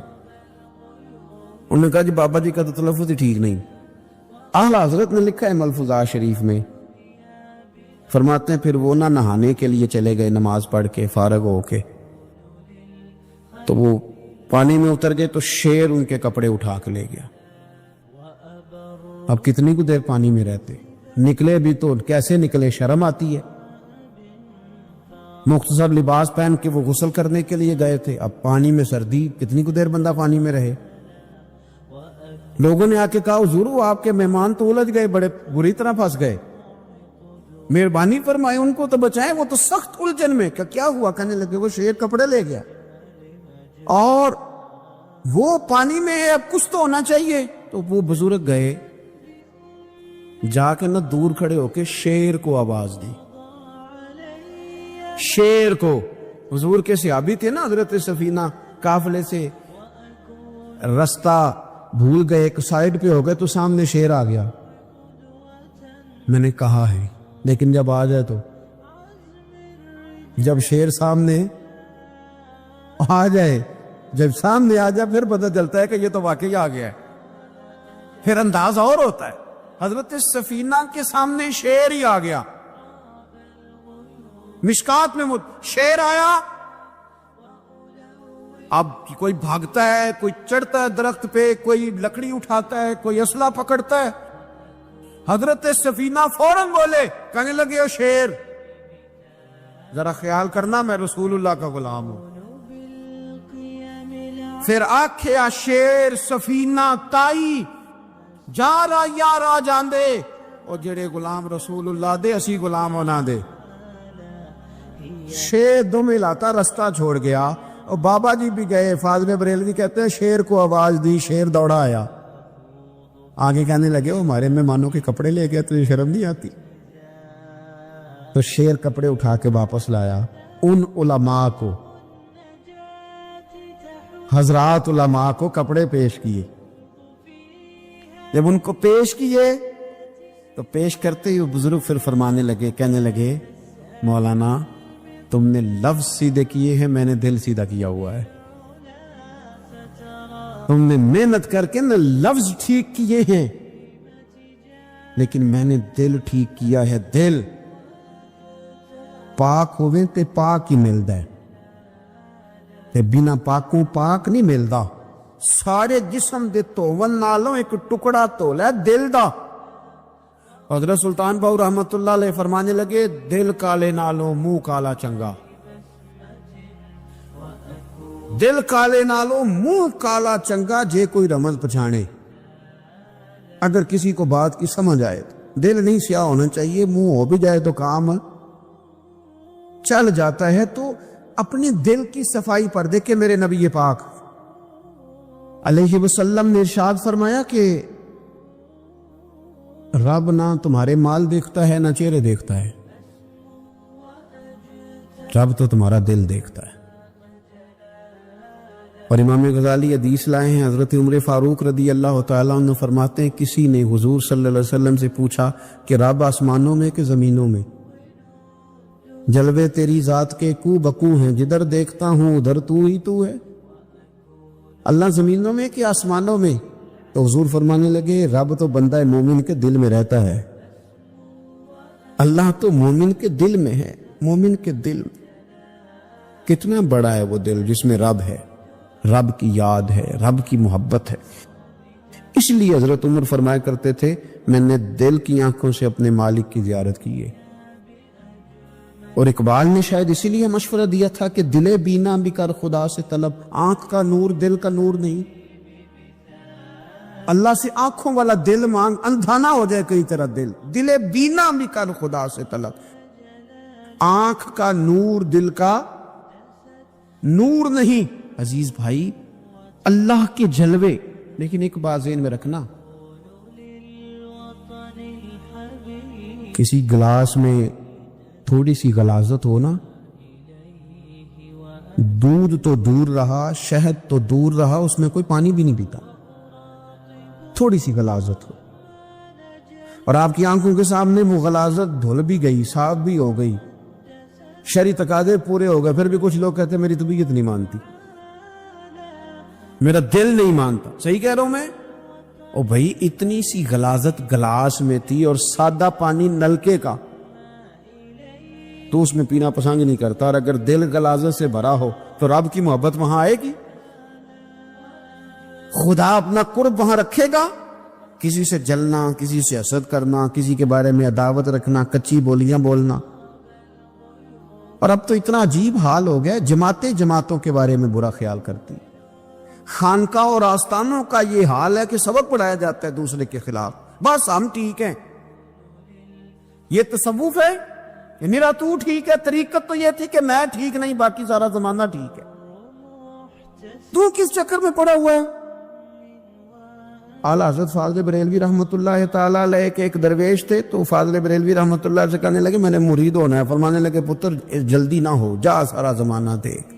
انہوں نے کہا جی بابا جی کا تو تلفظ ہی ٹھیک نہیں۔ اعلیٰ حضرت نے لکھا ہے ملفوظات شریف میں، فرماتے ہیں پھر وہ نہ نہانے کے لیے چلے گئے، نماز پڑھ کے فارغ ہو کے، تو وہ پانی میں اتر گئے تو شیر ان کے کپڑے اٹھا کے لے گیا۔ اب کتنی کو دیر پانی میں رہتے، نکلے بھی تو کیسے نکلے، شرم آتی ہے۔ مختصر لباس پہن کے وہ غسل کرنے کے لیے گئے تھے، اب پانی میں سردی، کتنی کو دیر بندہ پانی میں رہے۔ لوگوں نے آ کے کہا حضور وہ آپ کے مہمان تو الجھ گئے، بڑے بری طرح پھنس گئے، مہربانی فرمائے ان کو تو بچائیں، وہ تو سخت الجھن میں۔ کیا ہوا؟ کہنے لگے وہ شیر کپڑے لے گیا اور وہ پانی میں ہے، اب کچھ تو ہونا چاہیے۔ تو وہ بزرگ گئے، جا کے نہ دور کھڑے ہو کے شیر کو آواز دی، شیر کو۔ حضور کے صحابی تھے نا، حضرت سفینہ قافلے سے رستہ بھول گئے، ایک سائڈ پہ ہو گئے تو سامنے شیر آ گیا. میں نے کہا ہے لیکن جب آ جائے تو، جب شیر سامنے آ جائے، جب سامنے آ جائے پھر پتہ چلتا ہے کہ یہ تو واقعی آ گیا ہے، پھر انداز اور ہوتا ہے. حضرت سفینہ کے سامنے شیر ہی آ گیا. مشکات میں شیر آیا. اب کوئی بھاگتا ہے، کوئی چڑھتا ہے درخت پہ، کوئی لکڑی اٹھاتا ہے، کوئی اسلحہ پکڑتا ہے. حضرت سفینہ فوراً بولے، کہنے لگے او شیر، ذرا خیال کرنا میں رسول اللہ کا غلام ہوں. پھر آکھیا شیر سفینہ تائی جا رہا یار آ جان دے، اور جڑے غلام رسول اللہ دے اسی غلام ہونا دے. شیر دم ہلاتا رستہ چھوڑ گیا. اور بابا جی بھی گئے، فاضل بریلوی کہتے ہیں شیر کو آواز دی، شیر دوڑا آیا. آگے کہنے لگے وہ ہمارے مہمانوں کے کپڑے لے گیا، تجھے شرم نہیں آتی؟ تو شیر کپڑے اٹھا کے واپس لایا. ان علماء کو، حضرات علماء کو کپڑے پیش کیے. جب ان کو پیش کیے تو پیش کرتے ہی وہ بزرگ پھر فرمانے لگے، کہنے لگے مولانا تم نے لفظ سیدھے کیے ہیں، میں نے دل سیدھا کیا ہوا ہے. تم نے محنت کر کے نہ لفظ ٹھیک کیے ہیں لیکن میں نے دل ٹھیک کیا ہے. دل پاک ہوئے تے پاک ہی ملتا ہے، تے بنا پاکوں پاک نہیں ملتا. سارے جسم دے توون نالوں ایک ٹکڑا تول ہے دل دا. حضرت سلطان باؤ رحمت اللہ علیہ فرمانے لگے دل کالے نالوں منہ کالا چنگا. دل کالے نالوں منہ کالا چنگا، جے کوئی رمز پچھانے. اگر کسی کو بات کی سمجھ آئے تو دل نہیں سیاہ ہونا چاہیے، منہ ہو بھی جائے تو کام چل جاتا ہے. تو اپنے دل کی صفائی پر دیکھے میرے نبی پاک علیہ وسلم نے ارشاد فرمایا کہ رب نہ تمہارے مال دیکھتا ہے نہ چہرے دیکھتا ہے، رب تو تمہارا دل دیکھتا ہے. اور امام غزالی حدیث لائے ہیں، حضرت عمر فاروق رضی اللہ تعالیٰ عنہ فرماتے ہیں کسی نے حضور صلی اللہ علیہ وسلم سے پوچھا کہ رب آسمانوں میں کہ زمینوں میں؟ جلوے تیری ذات کے کو بکو ہیں، جدھر دیکھتا ہوں ادھر تو ہی تو ہے. اللہ زمینوں میں کہ آسمانوں میں؟ تو حضور فرمانے لگے رب تو بندہ مومن کے دل میں رہتا ہے، اللہ تو مومن کے دل میں ہے. مومن کے دل میں کتنا بڑا ہے وہ دل جس میں رب ہے، رب کی یاد ہے، رب کی محبت ہے. اس لیے حضرت عمر فرمایا کرتے تھے میں نے دل کی آنکھوں سے اپنے مالک کی زیارت کی ہے. اور اقبال نے شاید اسی لیے مشورہ دیا تھا کہ دل بینا بھی کر خدا سے طلب. آنکھ کا نور دل کا نور نہیں. اللہ سے آنکھوں والا دل مانگ، اندھا نہ ہو جائے کئی طرح دل. دل بینا بھی کر خدا سے طلب. آنکھ کا نور دل کا نور نہیں. عزیز بھائی اللہ کے جلوے، لیکن ایک بات ذہن میں رکھنا، کسی گلاس میں تھوڑی سی غلاظت ہو نا، دودھ تو دور رہا، شہد تو دور رہا، اس میں کوئی پانی بھی نہیں پیتا. تھوڑی سی غلاظت ہو اور آپ کی آنکھوں کے سامنے وہ غلاظت دھل بھی گئی، صاف بھی ہو گئی، شرعی تقاضے پورے ہو گئے، پھر بھی کچھ لوگ کہتے ہیں میری طبیعت نہیں مانتی، میرا دل نہیں مانتا. صحیح کہہ رہا ہوں میں؟ او بھائی اتنی سی غلاظت گلاس میں تھی اور سادہ پانی نلکے کا، تو اس میں پینا پسند نہیں کرتا. اور اگر دل غلاظت سے بھرا ہو تو رب کی محبت وہاں آئے گی؟ خدا اپنا قرب وہاں رکھے گا؟ کسی سے جلنا، کسی سے حسد کرنا، کسی کے بارے میں عداوت رکھنا، کچی بولیاں بولنا. اور اب تو اتنا عجیب حال ہو گیا، جماعتیں جماعتوں کے بارے میں برا خیال کرتی. خانقاہ اور آستانوں کا یہ حال ہے کہ سبق پڑھایا جاتا ہے دوسرے کے خلاف، بس ہم ٹھیک ہیں. یہ تصوف ہے کہ میرا تو ٹھیک ہے؟ طریقت تو یہ تھی کہ میں ٹھیک نہیں، باقی سارا زمانہ ٹھیک ہے. تو کس چکر میں پڑا ہوا ہے؟ اعلیٰ حضرت فاضل بریلوی رحمۃ اللہ تعالیٰ علیہ کے ایک درویش تھے، تو فاضل بریلوی رحمۃ اللہ سے کہنے لگے میں نے مرید ہونا ہے. فرمانے لگے پتر جلدی نہ ہو، جا سارا زمانہ دیکھ.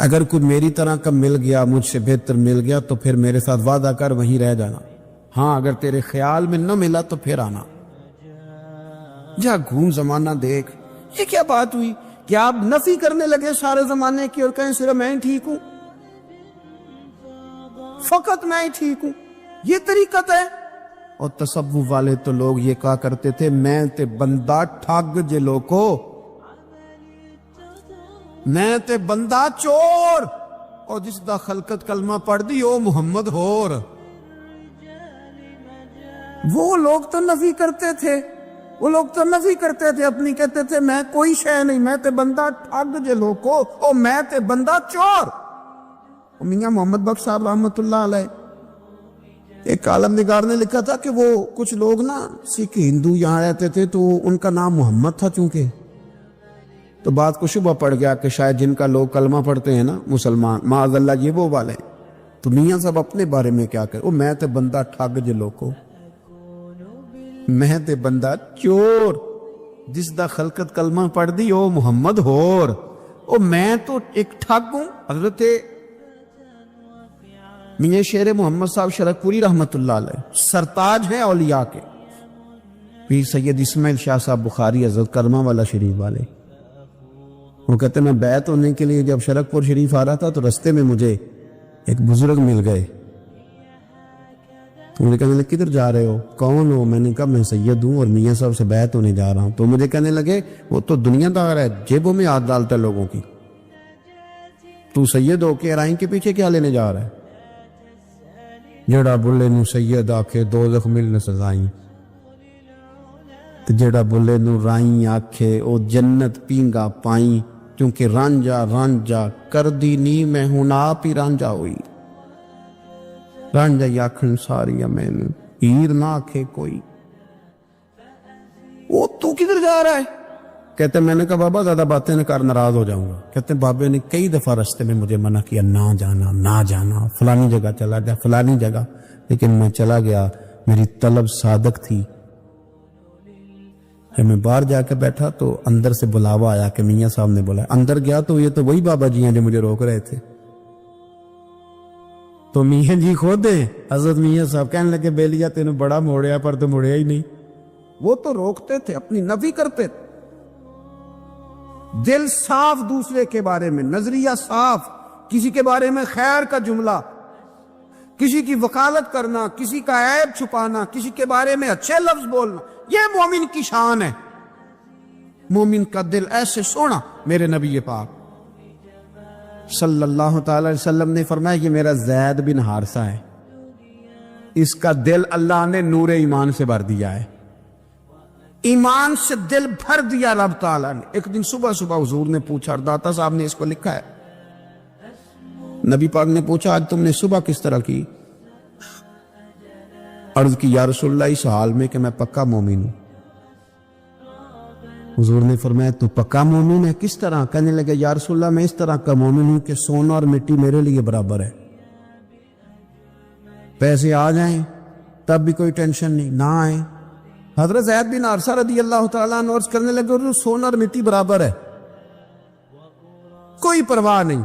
اگر کوئی میری طرح کا مل گیا، مجھ سے بہتر مل گیا، تو پھر میرے ساتھ وعدہ کر وہیں رہ جانا. ہاں اگر تیرے خیال میں نہ ملا تو پھر آنا. جا گھوم زمانہ دیکھ. یہ کیا بات ہوئی کہ آپ نفی کرنے لگے سارے زمانے کی اور کہیں صرف میں ہی ٹھیک ہوں، فقط میں ہی ٹھیک ہوں؟ یہ طریقت ہے. اور تصوف والے تو لوگ یہ کہا کرتے تھے میں تے بندہ ٹھگ جے لوکو، میں تے بندہ چور، اور جس دا خلقت کلمہ پڑھ دی او محمد ہور. وہ لوگ تو نفی کرتے تھے، وہ لوگ تو نفی کرتے تھے اپنی، کہتے تھے میں کوئی شے نہیں، میں تے بندہ ٹھگ جے لوکو، او میں تے بندہ چور. میاں محمد بخش صاحب رحمت اللہ علیہ ایک عالم نگار نے لکھا تھا کہ وہ کچھ لوگ نا سکھ ہندو یہاں رہتے تھے تو ان کا نام محمد تھا چونکہ، تو بات کو شبہ پڑ گیا کہ شاید جن کا لوگ کلمہ پڑھتے ہیں نا مسلمان، معاذ اللہ یہ وہ والے. تو میاں صاحب اپنے بارے میں کیا کہ میں تے بندہ ٹھگ جے لوکو، میں تے بندہ چور، جس دا خلقت کلمہ پڑھ دی او محمد ہور. او میں تو ایک ٹھگ ہوں. حضرت میاں شیر محمد صاحب شرک پوری رحمت اللہ علیہ سرتاج ہیں اولیاء کے، پیر سید اسماعیل شاہ صاحب بخاری حضرت کرمہ والا شریف والے. وہ کہتے ہیں میں بیعت ہونے کے لیے جب شرک پور شریف آ رہا تھا تو رستے میں مجھے ایک بزرگ مل گئے. تو مجھے کہنے لگے کدھر جا رہے ہو؟ کون ہو؟ میں نے کہا میں سید ہوں اور میاں صاحب سے بیعت ہونے جا رہا ہوں. تو مجھے کہنے لگے وہ تو دنیا دار ہے، جیبوں میں ہاتھ ڈالتا ہے لوگوں کی، تو سید ہو کے رائن کے پیچھے کیا لینے جا رہا ہے؟ جڑا بلے نو سید آکھے دوزخ ملن سزائیں، جڑا بلے نو رائیں آکھے او جنت پینگا پائیں، کیونکہ رانجا رانجا کر دی نی میں ہوں آپ ہی رانجا ہوئی. رانجا یاکھن ساری میں ہیر نہ آکھے کوئی. وہ تو کدھر جا رہا ہے؟ کہتے ہیں میں نے کہا بابا زیادہ باتیں نہ کر، ناراض ہو جاؤں گا. کہتے ہیں بابے نے کئی دفعہ رستے میں مجھے منع کیا نہ جانا نہ جانا، فلانی جگہ چلا جا فلانی جگہ، لیکن میں چلا گیا. میری طلب صادق تھی. جب میں باہر جا کے بیٹھا تو اندر سے بلاوا آیا کہ میاں صاحب نے بولا. اندر گیا تو یہ تو وہی بابا جی ہیں جو مجھے روک رہے تھے. تو میاں جی خود ہیں حضرت میاں صاحب، کہنے لگے بیلیا تینوں بڑا موڑیا پر تو مڑیا ہی نہیں. وہ تو روکتے تھے، اپنی نفی کرتے تھے. دل صاف دوسرے کے بارے میں، نظریہ صاف، کسی کے بارے میں خیر کا جملہ، کسی کی وکالت کرنا، کسی کا عیب چھپانا، کسی کے بارے میں اچھے لفظ بولنا، یہ مومن کی شان ہے. مومن کا دل ایسے سونا. میرے نبی پاک صلی اللہ تعالی علیہ وسلم نے فرمایا یہ میرا زید بن حارثہ ہے، اس کا دل اللہ نے نور ایمان سے بھر دیا ہے. ایمان سے دل بھر دیا رب تعالیٰ نے. ایک دن صبح صبح حضور نے پوچھا، اور داتا صاحب نے اس کو لکھا ہے، نبی پاک نے پوچھا آج تم نے صبح کس طرح کی؟ عرض کی یا رسول اللہ اس حال میں کہ میں پکا مومن ہوں. حضور نے فرمایا تو پکا مومن ہے کس طرح؟ کہنے لگے یا رسول اللہ میں اس طرح کا مومن ہوں کہ سونا اور مٹی میرے لیے برابر ہے، پیسے آ جائیں تب بھی کوئی ٹینشن نہیں، نہ آئے. حضرت زید بن حارثہ رضی اللہ تعالیٰ عنہ عرض کرنے لگے سونا اور مٹی برابر ہے، کوئی پرواہ نہیں.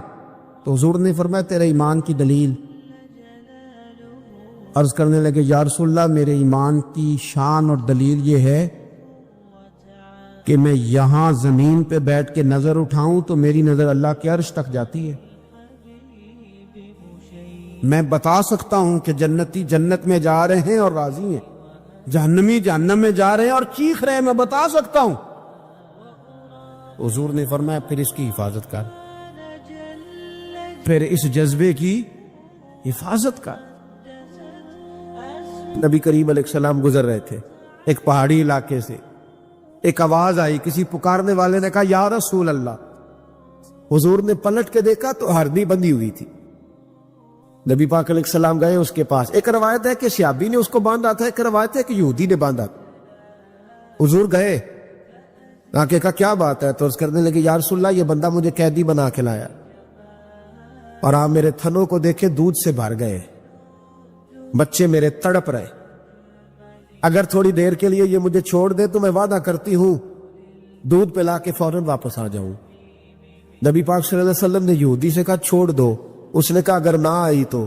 تو حضور نے فرمایا تیرے ایمان کی دلیل؟ عرض کرنے لگے یا رسول اللہ میرے ایمان کی شان اور دلیل یہ ہے کہ میں یہاں زمین پہ بیٹھ کے نظر اٹھاؤں تو میری نظر اللہ کے عرش تک جاتی ہے. میں بتا سکتا ہوں کہ جنتی جنت میں جا رہے ہیں اور راضی ہیں، جہنمی جہنم میں جا رہے ہیں اور چیخ رہے ہیں، میں بتا سکتا ہوں. حضور نے فرمایا پھر اس کی حفاظت کر، پھر اس جذبے کی حفاظت کر. نبی کریم علیہ السلام گزر رہے تھے ایک پہاڑی علاقے سے، ایک آواز آئی، کسی پکارنے والے نے کہا یا رسول اللہ. حضور نے پلٹ کے دیکھا تو ہرنی بندھی ہوئی تھی. نبی پاک علیہ السلام گئے اس کے پاس. ایک روایت ہے کہ شیابی نے اس کو باندھا تھا، ایک روایت ہے کہ یہودی نے باندھا. حضور گئے، آ کے کہا کیا بات ہے؟ تو عرض کرنے لگے یا رسول اللہ یہ بندہ مجھے قیدی بنا کے لایا اور آپ میرے تھنوں کو دیکھے دودھ سے بھر گئے، بچے میرے تڑپ رہے، اگر تھوڑی دیر کے لیے یہ مجھے چھوڑ دے تو میں وعدہ کرتی ہوں دودھ پلا کے فوراً واپس آ جاؤں. نبی پاک صلی اللہ علیہ وسلم نے یہودی سے کہا چھوڑ دو، اس نے کہا اگر نہ آئی تو؟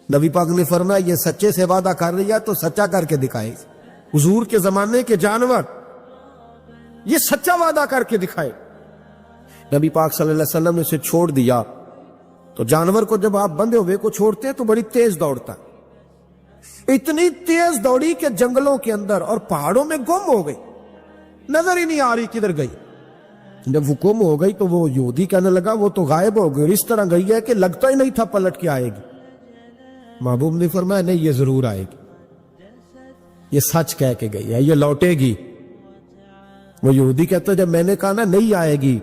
نبی پاک نے فرمایا یہ سچے سے وعدہ کر رہی ہے تو سچا کر کے دکھائے۔ حضور کے زمانے کے جانور یہ سچا وعدہ کر کے دکھائے۔ نبی پاک صلی اللہ علیہ وسلم نے اسے چھوڑ دیا تو جانور کو جب آپ بندھے ہوئے کو چھوڑتے ہیں تو بڑی تیز دوڑتا ہے، اتنی تیز دوڑی کہ جنگلوں کے اندر اور پہاڑوں میں گم ہو گئی، نظر ہی نہیں آ رہی کدھر گئی۔ جب وہ گم ہو گئی تو وہ یہودی کہنے لگا وہ تو غائب ہو گئی، اس طرح گئی ہے کہ لگتا ہی نہیں تھا پلٹ کے آئے گی۔ محبوب نے فرمایا نہیں، یہ ضرور آئے گی، یہ سچ کہہ کے گئی ہے، یہ لوٹے گی۔ وہ یہودی کہتا جب میں نے کہا نا نہیں آئے گی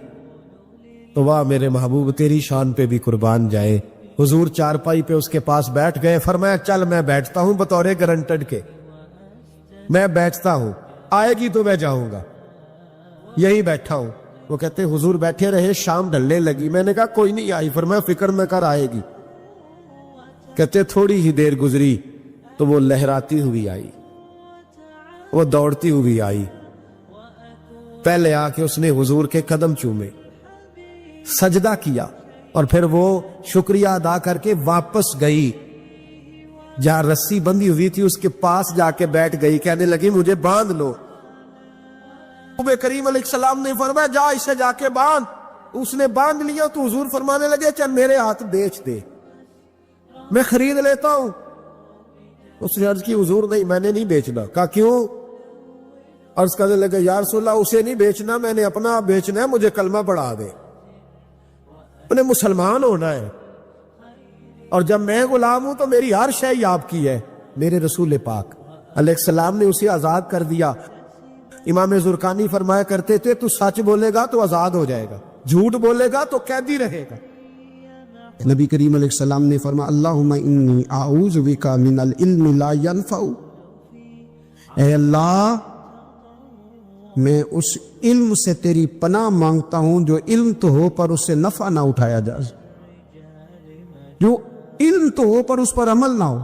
تو واہ میرے محبوب تیری شان پہ بھی قربان جائے۔ حضور چارپائی پہ اس کے پاس بیٹھ گئے، فرمایا چل میں بیٹھتا ہوں بطور گارنٹڈ کے، میں بیٹھتا ہوں، آئے گی تو میں جاؤں گا، یہی بیٹھا ہوں۔ وہ کہتے حضور بیٹھے رہے، شام ڈھلنے لگی، میں نے کہا کوئی نہیں آئی، فرمایا فکر نہ کر آئے گی۔ کہتے تھوڑی ہی دیر گزری تو وہ لہراتی ہوئی آئی، وہ دوڑتی ہوئی آئی، پہلے آ کے اس نے حضور کے قدم چومے، سجدہ کیا، اور پھر وہ شکریہ ادا کر کے واپس گئی، جہاں رسی بندھی ہوئی تھی اس کے پاس جا کے بیٹھ گئی، کہنے لگی مجھے باندھ لو۔ نبی کریم علیہ السلام نے فرمایا جا اسے جا کے باندھ۔ اس نے باندھ لیا تو حضور فرمانے لگے چل میرے ہاتھ بیچ دے، میں خرید لیتا ہوں۔ اس نے عرض کی حضور نہیں میں نے نہیں بیچنا۔ کہا کیوں؟ عرض کرنے لگے یا رسول اللہ اسے نہیں بیچنا، میں نے اپنا بیچنا ہے، مجھے کلمہ پڑھا دے، انہیں مسلمان ہونا ہے، اور جب میں غلام ہوں تو میری ہر شے آپ کی ہے۔ میرے رسول پاک علیہ السلام نے اسے آزاد کر دیا۔ امام زرقانی فرمایا کرتے تھے تو سچ بولے گا تو آزاد ہو جائے گا، جھوٹ بولے گا تو قیدی رہے گا۔ نبی کریم علیہ السلام نے فرمایا اللہم انی اعوذ بک من العلم لا ینفع، اے اللہ میں اس علم سے تیری پناہ مانگتا ہوں جو علم تو ہو پر اس سے نفع نہ اٹھایا جائے، جو علم تو ہو پر اس پر عمل نہ ہو۔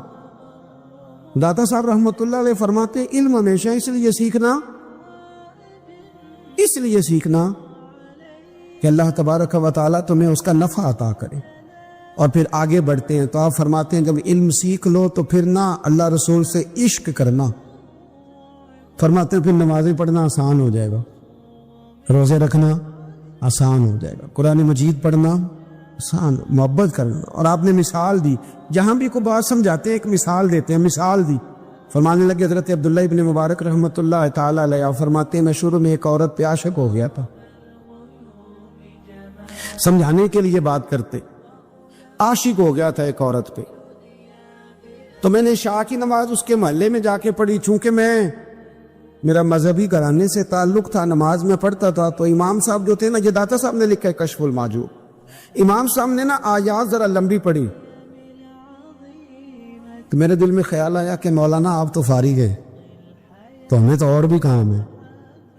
داتا صاحب رحمۃ اللہ علیہ فرماتے ہیں علم ہمیشہ اس لیے سیکھنا کہ اللہ تبارک و تعالیٰ تمہیں اس کا نفع عطا کرے، اور پھر آگے بڑھتے ہیں تو آپ فرماتے ہیں جب علم سیکھ لو تو پھر نہ اللہ رسول سے عشق کرنا، فرماتے ہیں پھر نمازیں پڑھنا آسان ہو جائے گا، روزے رکھنا آسان ہو جائے گا، قرآن مجید پڑھنا آسان، محبت کرنا۔ اور آپ نے مثال دی، جہاں بھی کوئی بات سمجھاتے ہیں ایک مثال دیتے ہیں، مثال دی، فرمانے لگے حضرت عبداللہ ابن مبارک رحمۃ اللہ تعالیٰ علیہ فرماتے ہیں میں شروع میں ایک عورت پہ عاشق ہو گیا تھا، سمجھانے کے لیے بات کرتے، عاشق ہو گیا تھا ایک عورت پہ، تو میں نے عشاء کی نماز اس کے محلے میں جا کے پڑھی، چونکہ میرا مذہبی گھرانے سے تعلق تھا، نماز میں پڑھتا تھا، تو امام صاحب جو تھے نا، یہ داتا صاحب نے لکھا ہے کشف المحجوب، امام صاحب نے نا آیات ذرا لمبی پڑھی، تو میرے دل میں خیال آیا کہ مولانا آپ تو فارغ ہے تو ہمیں تو اور بھی کام ہے،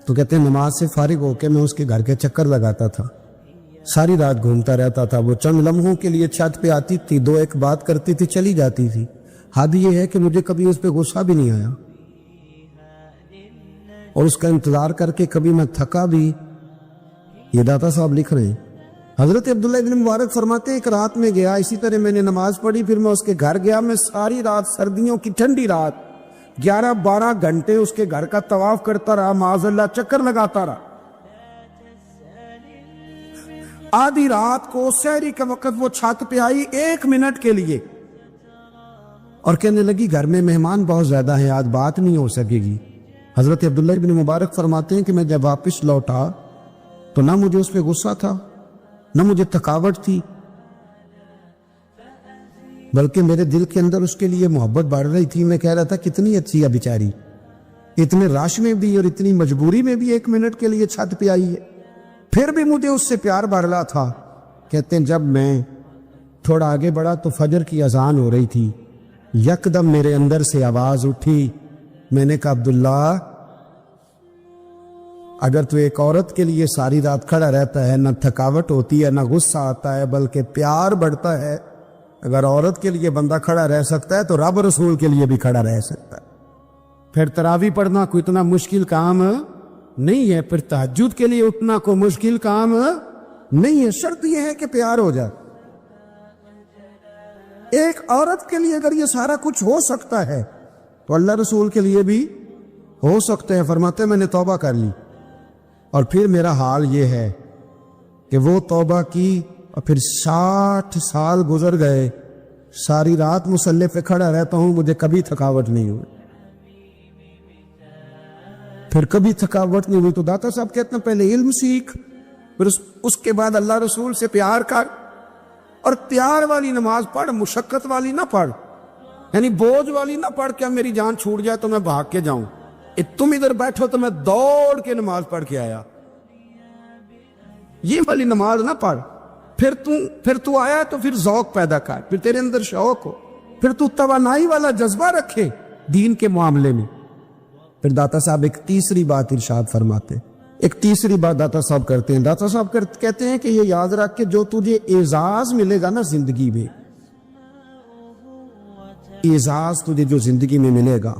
تو کہتے ہیں نماز سے فارغ ہو کے میں اس کے گھر کے چکر لگاتا تھا، ساری رات گھومتا رہتا تھا، وہ چند لمحوں کے لیے چھت پہ آتی تھی، دو ایک بات کرتی تھی چلی جاتی تھی، حد یہ ہے کہ مجھے کبھی اس پہ غصہ بھی نہیں آیا، اور اس کا انتظار کر کے کبھی میں تھکا بھی۔ یہ داتا صاحب لکھ رہے ہیں، حضرت عبداللہ ابن مبارک فرماتے ہیں ایک رات میں گیا، اسی طرح میں نے نماز پڑھی، پھر میں اس کے گھر گیا، میں ساری رات، سردیوں کی ٹھنڈی رات 11-12 گھنٹے اس کے گھر کا طواف کرتا رہا، معاذ اللہ چکر لگاتا رہا۔ آدھی رات کو سحری کے وقت وہ چھت پہ آئی 1 منٹ کے لیے اور کہنے لگی گھر میں مہمان بہت زیادہ ہیں، آج بات نہیں ہو سکے گی۔ حضرت عبداللہ ابن مبارک فرماتے ہیں کہ میں جب واپس لوٹا تو نہ مجھے اس پہ غصہ تھا نہ مجھے تھکاوٹ تھی، بلکہ میرے دل کے اندر اس کے لیے محبت بڑھ رہی تھی۔ میں کہہ رہا تھا کتنی اچھی ہے بیچاری، اتنے رش میں بھی اور اتنی مجبوری میں بھی 1 منٹ کے لیے چھت پہ آئی ہے، پھر بھی مجھے اس سے پیار بڑھ رہا تھا۔ کہتے ہیں جب میں تھوڑا آگے بڑھا تو فجر کی اذان ہو رہی تھی، یکدم میرے اندر سے آواز اٹھی، میں نے کہا عبداللہ اگر تو ایک عورت کے لیے ساری رات کھڑا رہتا ہے، نہ تھکاوٹ ہوتی ہے نہ غصہ آتا ہے بلکہ پیار بڑھتا ہے، اگر عورت کے لیے بندہ کھڑا رہ سکتا ہے تو رب رسول کے لیے بھی کھڑا رہ سکتا ہے۔ پھر تراویح پڑھنا کوئی اتنا مشکل کام نہیں ہے، پھر تہجد کے لیے اٹھنا کوئی مشکل کام نہیں ہے، شرط یہ ہے کہ پیار ہو جائے۔ ایک عورت کے لیے اگر یہ سارا کچھ ہو سکتا ہے تو اللہ رسول کے لیے بھی ہو سکتا ہے۔ فرماتے ہیں میں نے توبہ کر لی اور پھر میرا حال یہ ہے کہ وہ توبہ کی اور پھر 60 سال گزر گئے، ساری رات مصلی پہ کھڑا رہتا ہوں، مجھے کبھی تھکاوٹ نہیں ہوئی، پھر کبھی تھکاوٹ نہیں ہوئی۔ تو داتا صاحب کہتے ہیں پہلے علم سیکھ، پھر اس کے بعد اللہ رسول سے پیار کر، اور پیار والی نماز پڑھ، مشقت والی نہ پڑھ، یعنی بوجھ والی نہ پڑھ کہ میری جان چھوٹ جائے تو میں بھاگ کے جاؤں، تم ادھر بیٹھو تو میں دوڑ کے نماز پڑھ کے آیا، یہ والی نماز نہ پڑھ۔ پھر تو آیا تو پھر ذوق پیدا کر، پھر تیرے اندر شوق ہو، پھر تو توانائی والا جذبہ رکھے دین کے معاملے میں۔ پھر داتا صاحب ایک تیسری بات ارشاد فرماتے، ایک تیسری بات داتا صاحب کرتے ہیں۔ داتا صاحب کہتے ہیں کہ یہ یاد رکھ کہ جو تجھے اعزاز ملے گا نا زندگی میں، اعزاز تجھے جو زندگی میں ملے گا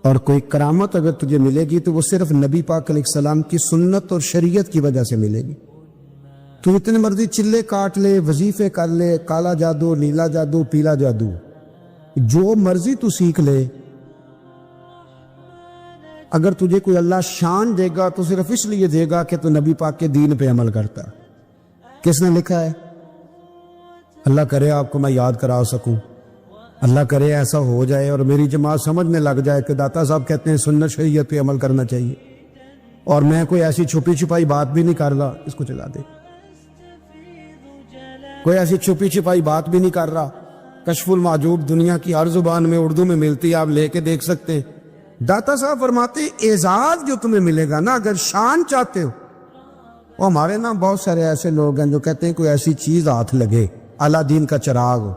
اور کوئی کرامت اگر تجھے ملے گی تو وہ صرف نبی پاک علیہ السلام کی سنت اور شریعت کی وجہ سے ملے گی۔ تو اتنے مرضی چلے کاٹ لے، وظیفے کر لے، کالا جادو، نیلا جادو، پیلا جادو، جو مرضی تو سیکھ لے، اگر تجھے کوئی اللہ شان دے گا تو صرف اس لیے دے گا کہ تو نبی پاک کے دین پہ عمل کرتا۔ کس نے لکھا ہے؟ اللہ کرے آپ کو میں یاد کرا سکوں، اللہ کرے ایسا ہو جائے اور میری جماعت سمجھنے لگ جائے کہ داتا صاحب کہتے ہیں سنت شریعت پہ عمل کرنا چاہیے، اور میں کوئی ایسی چھپی چھپائی بات بھی نہیں کر رہا، اس کو چلا دے، کوئی ایسی چھپی چھپائی بات بھی نہیں کر رہا۔ کشف المعجوب دنیا کی ہر زبان میں اردو میں ملتی ہے، آپ لے کے دیکھ سکتے ہیں۔ داتا صاحب فرماتے ہیں اعزاز جو تمہیں ملے گا نا، اگر شان چاہتے ہو، وہ ہمارے نا بہت سارے ایسے لوگ ہیں جو کہتے ہیں کوئی ایسی چیز ہاتھ لگے، اعلیٰ دین کا چراغ ہو،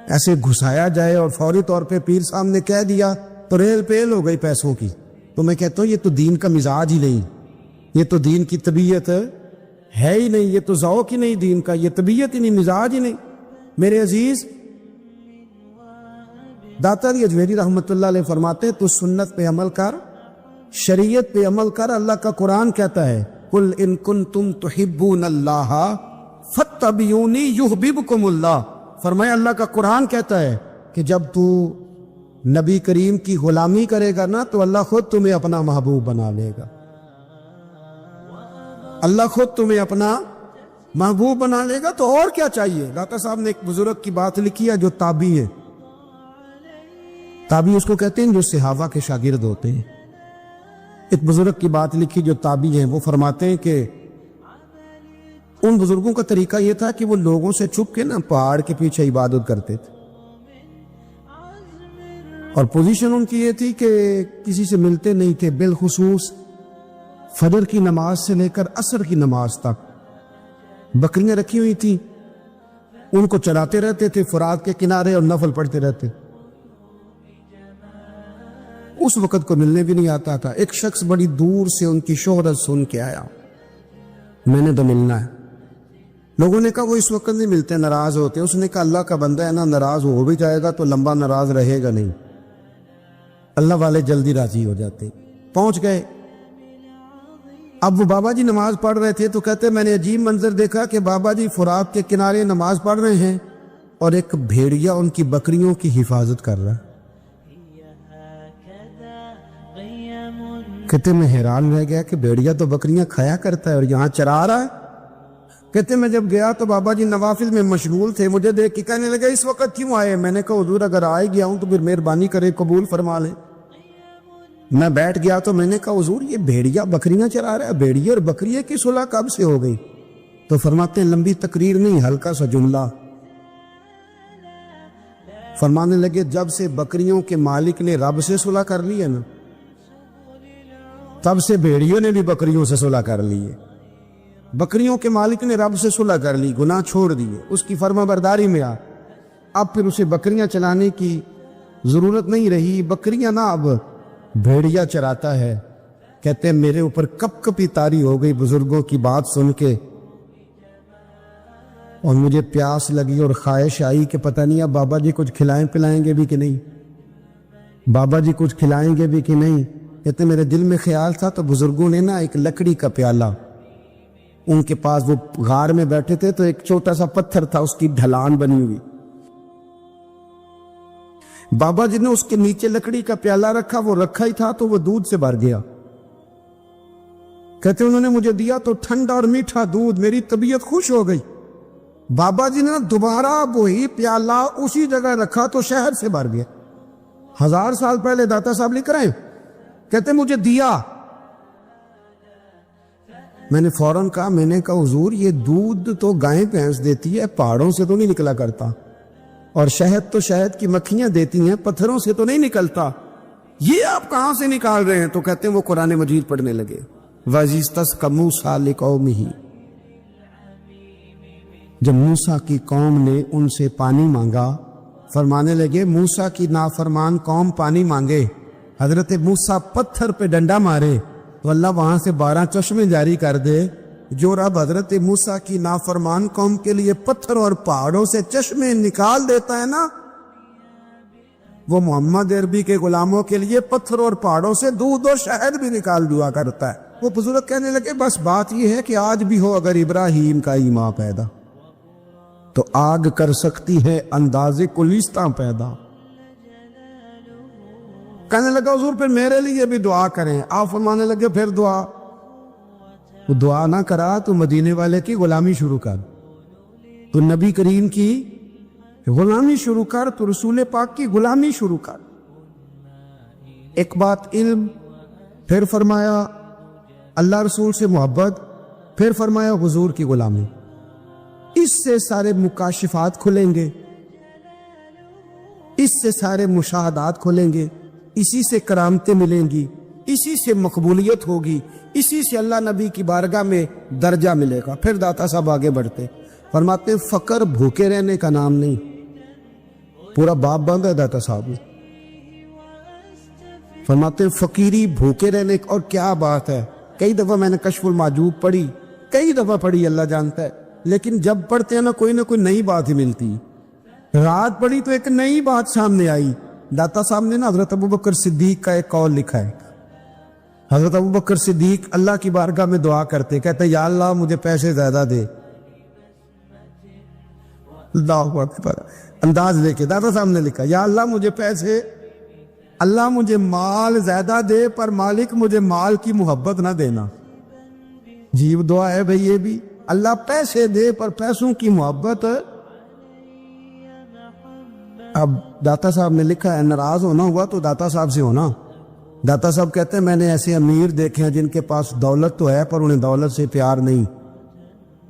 ایسے گھسایا جائے اور فوری طور پہ پیر صاحب نے کہہ دیا تو ریل پیل ہو گئی پیسوں کی۔ تو میں کہتا ہوں یہ تو دین کا مزاج ہی نہیں، یہ تو دین کی طبیعت ہے ہی نہیں، یہ تو ذوق ہی نہیں دین کا، یہ طبیعت ہی نہیں، مزاج ہی نہیں۔ میرے عزیز داتا علی اجمیری رحمۃ اللہ علیہ فرماتے تو سنت پہ عمل کر، شریعت پہ عمل کر۔ اللہ کا قرآن کہتا ہے قل ان کنتم تحبون اللہ فاتبعونی یحببکم اللہ۔ فرمایا اللہ کا قرآن کہتا ہے کہ جب تو نبی کریم کی غلامی کرے گا نا تو اللہ خود تمہیں اپنا محبوب بنا لے گا، اللہ خود تمہیں اپنا محبوب بنا لے گا۔ تو اور کیا چاہیے؟ داتا صاحب نے ایک بزرگ کی بات لکھی ہے جو تابعی ہے، تابعی اس کو کہتے ہیں جو صحابہ کے شاگرد ہوتے ہیں۔ ایک بزرگ کی بات لکھی جو تابعی ہیں، وہ فرماتے ہیں کہ ان بزرگوں کا طریقہ یہ تھا کہ وہ لوگوں سے چھپ کے نا پہاڑ کے پیچھے عبادت کرتے تھے، اور پوزیشن ان کی یہ تھی کہ کسی سے ملتے نہیں تھے، بالخصوص فجر کی نماز سے لے کر عصر کی نماز تک بکریاں رکھی ہوئی تھیں، ان کو چراتے رہتے تھے فرات کے کنارے اور نفل پڑھتے رہتے۔ اس وقت کو ملنے بھی نہیں آتا تھا۔ ایک شخص بڑی دور سے ان کی شہرت سن کے آیا، میں نے تو ملنا ہے۔ لوگوں نے کہا وہ اس وقت نہیں ملتے، ناراض ہوتے۔ اس نے کہا اللہ کا بندہ ہے نا، ناراض ہو بھی جائے گا تو لمبا ناراض رہے گا نہیں، اللہ والے جلدی راضی ہو جاتے۔ پہنچ گئے۔ اب وہ بابا جی نماز پڑھ رہے تھے تو کہتے میں نے عجیب منظر دیکھا کہ بابا جی فرات کے کنارے نماز پڑھ رہے ہیں اور ایک بھیڑیا ان کی بکریوں کی حفاظت کر رہا ہے۔ کہتے میں حیران رہ گیا کہ بھیڑیا تو بکریاں کھایا کرتا ہے اور یہاں چرا رہا ہے۔ کہتے میں جب گیا تو بابا جی نوافل میں مشغول تھے، مجھے دیکھ کے کہنے لگے اس وقت کیوں آئے؟ میں نے کہا حضور اگر آئے گیا ہوں تو پھر مہربانی کرے قبول فرما لیں۔ میں بیٹھ گیا تو میں نے کہا حضور یہ بھیڑیا بکریاں چرا رہا ہے، بھیڑیا اور بکریے کی صلح کب سے ہو گئی؟ تو فرماتے ہیں لمبی تقریر نہیں، ہلکا سا جملہ۔ فرمانے لگے جب سے بکریوں کے مالک نے رب سے صلح کر لی ہے نا، تب سے بھیڑیوں نے بھی بکریوں سے صلح کر لی ہے۔ بکریوں کے مالک نے رب سے صلح کر لی، گناہ چھوڑ دیے، اس کی فرما برداری میں آ، اب پھر اسے بکریاں چلانے کی ضرورت نہیں رہی۔ بکریاں نہ اب بھیڑیا چراتا ہے۔ کہتے ہیں میرے اوپر کپ کپی طاری ہو گئی بزرگوں کی بات سن کے، اور مجھے پیاس لگی اور خواہش آئی کہ پتہ نہیں اب بابا جی کچھ کھلائیں پلائیں گے بھی کہ نہیں، بابا جی کچھ کھلائیں گے بھی کہ نہیں۔ کہتے میرے دل میں خیال تھا تو بزرگوں نے نا ایک لکڑی کا پیالہ ان کے پاس وہ غار میں بیٹھے تھے تو ایک چھوٹا سا پتھر تھا، اس کی ڈھلان بنی ہوئی. بابا جی نے اس کے نیچے لکڑی کا پیالہ رکھا، وہ رکھا ہی تھا تو وہ دودھ سے بھر گیا. کہتے انہوں نے مجھے دیا تو ٹھنڈا اور میٹھا دودھ، میری طبیعت خوش ہو گئی. بابا جی نے دوبارہ وہی پیالہ اسی جگہ رکھا تو شہد سے بھر گیا. 1000 سال پہلے داتا صاحب لکھ رہے ہیں، کہتے مجھے دیا. میں نے فوراً کہا، میں نے کہا حضور یہ دودھ تو گائیں بھینس دیتی ہے، پہاڑوں سے تو نہیں نکلا کرتا، اور شہد تو شہد کی مکھیاں دیتی ہیں، پتھروں سے تو نہیں نکلتا، یہ آپ کہاں سے نکال رہے ہیں؟ تو کہتے ہیں وہ قرآن مجید پڑھنے لگے. وَإِذْ مُوسَىٰ لِقَوْمِهِ، جب موسیٰ کی قوم نے ان سے پانی مانگا، فرمانے لگے موسیٰ کی نافرمان قوم پانی مانگے، حضرت موسیٰ پتھر پہ ڈنڈا مارے تو اللہ وہاں سے 12 چشمے جاری کر دے. جو رب حضرت موسیٰ کی نافرمان قوم کے لیے پتھر اور پہاڑوں سے چشمے نکال دیتا ہے نا، وہ محمد عربی کے غلاموں کے لیے پتھر اور پہاڑوں سے دودھ اور شہد بھی نکال دیا کرتا ہے. وہ بزرگ کہنے لگے بس بات یہ ہے کہ آج بھی ہو اگر ابراہیم کا ایمان پیدا تو آگ کر سکتی ہے انداز کلیستہ پیدا. کہنے لگا حضور پھر میرے لیے بھی دعا کریں. آپ فرمانے لگے پھر دعا. وہ دعا نہ کرا تو مدینے والے کی غلامی شروع کر، تو نبی کریم کی غلامی شروع کر، تو رسول پاک کی غلامی شروع کر. ایک بات علم، پھر فرمایا اللہ رسول سے محبت، پھر فرمایا حضور کی غلامی. اس سے سارے مکاشفات کھلیں گے، اس سے سارے مشاہدات کھلیں گے، اسی سے کرامتیں ملیں گی، اسی سے مقبولیت ہوگی، اسی سے اللہ نبی کی بارگاہ میں درجہ ملے گا. پھر داتا صاحب آگے بڑھتے فرماتے ہیں فقر بھوکے رہنے کا نام نہیں. پورا باب بند ہے داتا صاحب نے. فرماتے ہیں فقیری بھوکے رہنے اور کیا بات ہے. کئی دفعہ میں نے کشف المعجوب پڑھی، کئی دفعہ پڑھی، اللہ جانتا ہے، لیکن جب پڑھتے ہیں نا کوئی نہ کوئی نئی بات ہی ملتی. رات پڑھی تو ایک نئی بات سامنے آئی. داتا صاحب نے نا حضرت ابوبکر صدیق کا ایک قول لکھا ہے. حضرت ابوبکر صدیق اللہ کی بارگاہ میں دعا کرتے، کہتے یا اللہ مجھے پیسے زیادہ دے. اللہ اکبر، انداز لے کے داتا صاحب نے لکھا یا اللہ مجھے پیسے، اللہ مجھے مال زیادہ دے پر مالک مجھے مال کی محبت نہ دینا. جیب دعا ہے بھئی یہ بھی، اللہ پیسے دے پر پیسوں کی محبت. اب داتا صاحب نے لکھا ہے ناراض ہونا ہوا تو داتا صاحب سے ہونا. داتا صاحب کہتے ہیں میں نے ایسے امیر دیکھے ہیں جن کے پاس دولت تو ہے پر انہیں دولت سے پیار نہیں.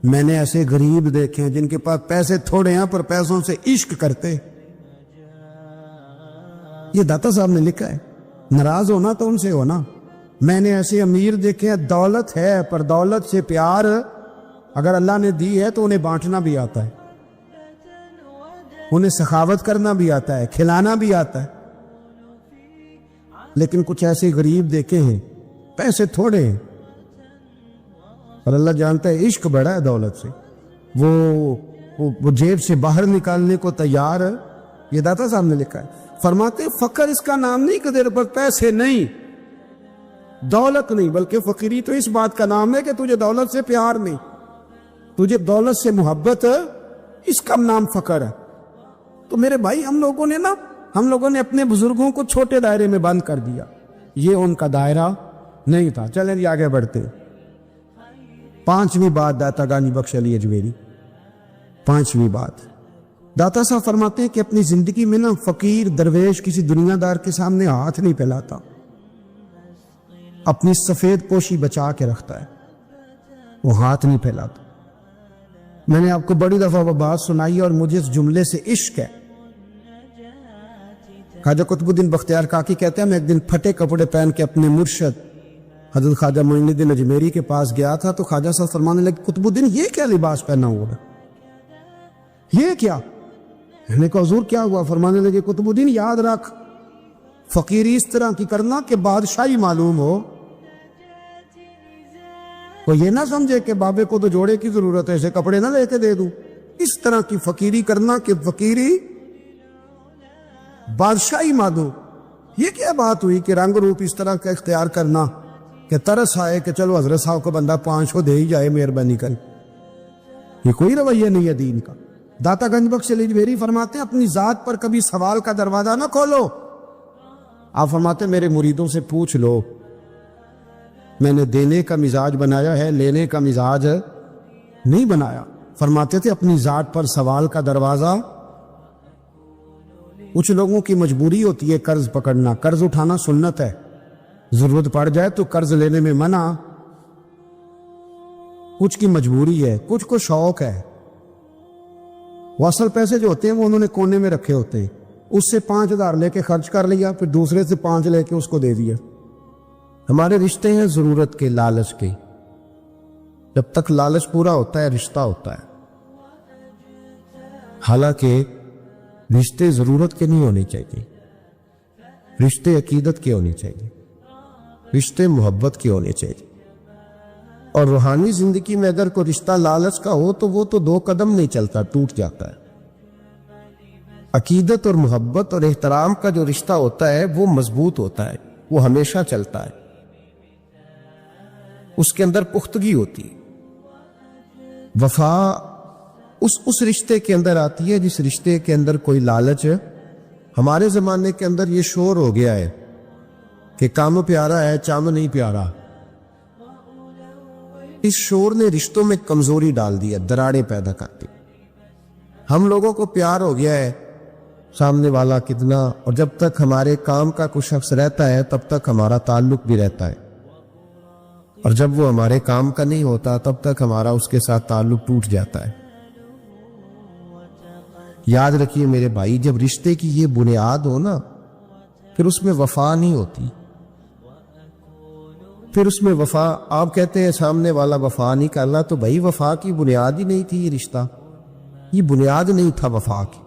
میں نے ایسے غریب دیکھے ہیں جن کے پاس پیسے تھوڑے ہیں پر پیسوں سے عشق کرتے. یہ داتا صاحب نے لکھا ہے. ناراض ہونا تو ان سے ہونا. میں نے ایسے امیر دیکھے ہیں دولت ہے پر دولت سے پیار اگر اللہ نے دی ہے تو انہیں بانٹنا بھی آتا ہے، انہیں سخاوت کرنا بھی آتا ہے، کھلانا بھی آتا ہے. لیکن کچھ ایسے غریب دیکھے ہیں پیسے تھوڑے ہیں اور اللہ جانتا ہے عشق بڑا ہے دولت سے، وہ جیب سے باہر نکالنے کو تیار ہے. یہ داتا صاحب نے لکھا ہے. فرماتے فقر اس کا نام نہیں کہ تیرے پر پیسے نہیں، دولت نہیں، بلکہ فقیری تو اس بات کا نام ہے کہ تجھے دولت سے پیار نہیں، تجھے دولت سے محبت، اس کا نام فقر ہے. تو میرے بھائی ہم لوگوں نے اپنے بزرگوں کو چھوٹے دائرے میں بند کر دیا. یہ ان کا دائرہ نہیں تھا. چلیں جی آگے بڑھتے. 5ویں بات داتا گانی بخش علی اجمیری. 5ویں بات داتا صاحب فرماتے ہیں کہ اپنی زندگی میں نا فقیر درویش کسی دنیا دار کے سامنے ہاتھ نہیں پھیلاتا، اپنی سفید پوشی بچا کے رکھتا ہے، وہ ہاتھ نہیں پھیلاتا. میں نے آپ کو بڑی دفعہ وہ بات سنائی اور مجھے اس جملے سے عشق ہے. خواجہ قطب الدین بختیار کاکی کہتے ہیں میں ایک دن پھٹے کپڑے پہن کے اپنے مرشد حضرت خواجہ معین الدین اجمیری کے پاس گیا تھا تو خواجہ صاحب فرمانے لگے قطب الدین یہ کیا لباس پہنا ہوا ہے، یہ کیا؟ میں نے کہا حضور کیا ہوا؟ فرمانے لگے قطب الدین یاد رکھ فقیری اس طرح کی کرنا کہ بادشاہی معلوم ہو. وہ یہ نہ سمجھے کہ بابے کو تو جوڑے کی ضرورت ہے اسے کپڑے نہ لے کے دے دوں. اس طرح کی فقیری کرنا کہ فقیری بادشاہی معلوم. یہ کیا بات ہوئی کہ رنگ روپ اس طرح کا اختیار کرنا کہ ترس آئے کہ چلو حضرت صاحب کو بندہ 500 دے ہی جائے مہربانی کر. یہ کوئی رویہ نہیں ہے دین کا. داتا گنج بخش علی جویری فرماتے ہیں اپنی ذات پر کبھی سوال کا دروازہ نہ کھولو. آپ فرماتے ہیں میرے مریدوں سے پوچھ لو میں نے دینے کا مزاج بنایا ہے, لینے کا مزاج نہیں بنایا. فرماتے تھے اپنی ذات پر سوال کا دروازہ. کچھ لوگوں کی مجبوری ہوتی ہے قرض پکڑنا, قرض اٹھانا سنت ہے, ضرورت پڑ جائے تو قرض لینے میں منع. کچھ کی مجبوری ہے, کچھ کو شوق ہے. وہ اصل پیسے جو ہوتے ہیں وہ انہوں نے کونے میں رکھے ہوتے ہیں, اس سے 5,000 لے کے خرچ کر لیا, پھر دوسرے سے 5 لے کے اس کو دے دیا. ہمارے رشتے ہیں ضرورت کے, لالچ کے. جب تک لالچ پورا ہوتا ہے رشتہ ہوتا ہے. حالانکہ رشتے ضرورت کے نہیں ہونے چاہیے, رشتے عقیدت کے ہونے چاہیے, رشتے محبت کے ہونے چاہیے. اور روحانی زندگی میں اگر کوئی رشتہ لالچ کا ہو تو وہ تو 2 قدم نہیں چلتا, ٹوٹ جاتا ہے. عقیدت اور محبت اور احترام کا جو رشتہ ہوتا ہے وہ مضبوط ہوتا ہے, وہ ہمیشہ چلتا ہے, اس کے اندر پختگی ہوتی ہے. وفا اس رشتے کے اندر آتی ہے جس رشتے کے اندر کوئی لالچ ہے. ہمارے زمانے کے اندر یہ شور ہو گیا ہے کہ کام پیارا ہے چاند نہیں پیارا. اس شور نے رشتوں میں کمزوری ڈال دی ہے, دراڑیں پیدا کرتی. ہم لوگوں کو پیار ہو گیا ہے سامنے والا کتنا, اور جب تک ہمارے کام کا کوئی شخص رہتا ہے تب تک ہمارا تعلق بھی رہتا ہے, اور جب وہ ہمارے کام کا نہیں ہوتا تب تک ہمارا اس کے ساتھ تعلق ٹوٹ جاتا ہے. یاد رکھیے میرے بھائی, جب رشتے کی یہ بنیاد ہو نا پھر اس میں وفا نہیں ہوتی. پھر اس میں وفا, آپ کہتے ہیں سامنے والا وفا نہیں کرنا, تو بھائی وفا کی بنیاد ہی نہیں تھی یہ رشتہ, یہ بنیاد نہیں تھا وفا کی,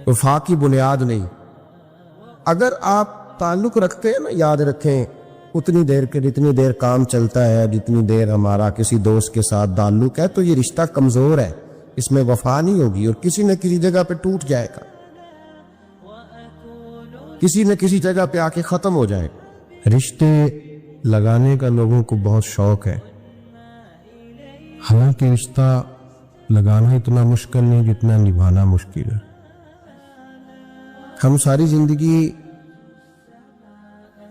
وفا کی بنیاد نہیں. اگر آپ تعلق رکھتے ہیں نا, یاد رکھیں اتنی دیر کے جتنی دیر کام چلتا ہے, جتنی دیر ہمارا کسی دوست کے ساتھ تعلق ہے, تو یہ رشتہ کمزور ہے, اس میں وفا نہیں ہوگی اور کسی نہ کسی جگہ پہ ٹوٹ جائے گا, کسی نہ کسی جگہ پہ آ کے ختم ہو جائے گا. رشتے لگانے کا لوگوں کو بہت شوق ہے, حالانکہ رشتہ لگانا اتنا مشکل نہیں جتنا نبھانا مشکل ہے. ہم ساری زندگی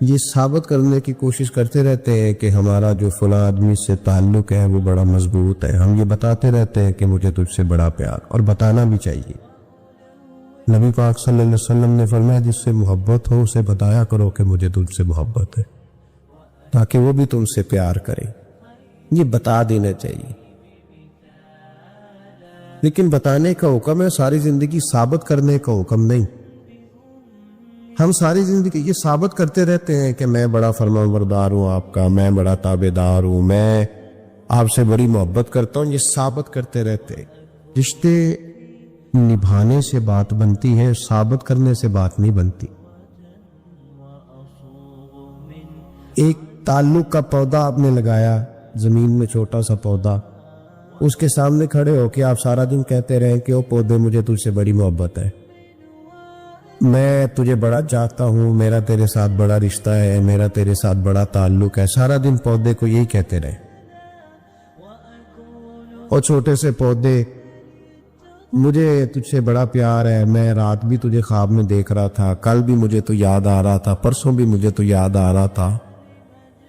یہ ثابت کرنے کی کوشش کرتے رہتے ہیں کہ ہمارا جو فلاں آدمی سے تعلق ہے وہ بڑا مضبوط ہے. ہم یہ بتاتے رہتے ہیں کہ مجھے تجھ سے بڑا پیار, اور بتانا بھی چاہیے. نبی پاک صلی اللہ علیہ وسلم نے فرمایا جس سے محبت ہو اسے بتایا کرو کہ مجھے تجھ سے محبت ہے, تاکہ وہ بھی تم سے پیار کرے. یہ بتا دینا چاہیے. لیکن بتانے کا حکم ہے, ساری زندگی ثابت کرنے کا حکم نہیں. ہم ساری زندگی یہ ثابت کرتے رہتے ہیں کہ میں بڑا فرمانبردار ہوں آپ کا, میں بڑا تابعدار ہوں, میں آپ سے بڑی محبت کرتا ہوں. یہ ثابت کرتے رہتے ہیں. رشتے نبھانے سے بات بنتی ہے, ثابت کرنے سے بات نہیں بنتی. ایک تعلق کا پودا آپ نے لگایا زمین میں, چھوٹا سا پودا, اس کے سامنے کھڑے ہو کے آپ سارا دن کہتے رہے کہ او پودے مجھے تجھ سے بڑی محبت ہے, میں تجھے بڑا چاہتا ہوں, میرا تیرے ساتھ بڑا رشتہ ہے, میرا تیرے ساتھ بڑا تعلق ہے. سارا دن پودے کو یہی کہتے رہے. اور چھوٹے سے پودے, مجھے تجھ سے بڑا پیار ہے, میں رات بھی تجھے خواب میں دیکھ رہا تھا, کل بھی مجھے تو یاد آ رہا تھا, پرسوں بھی مجھے تو یاد آ رہا تھا.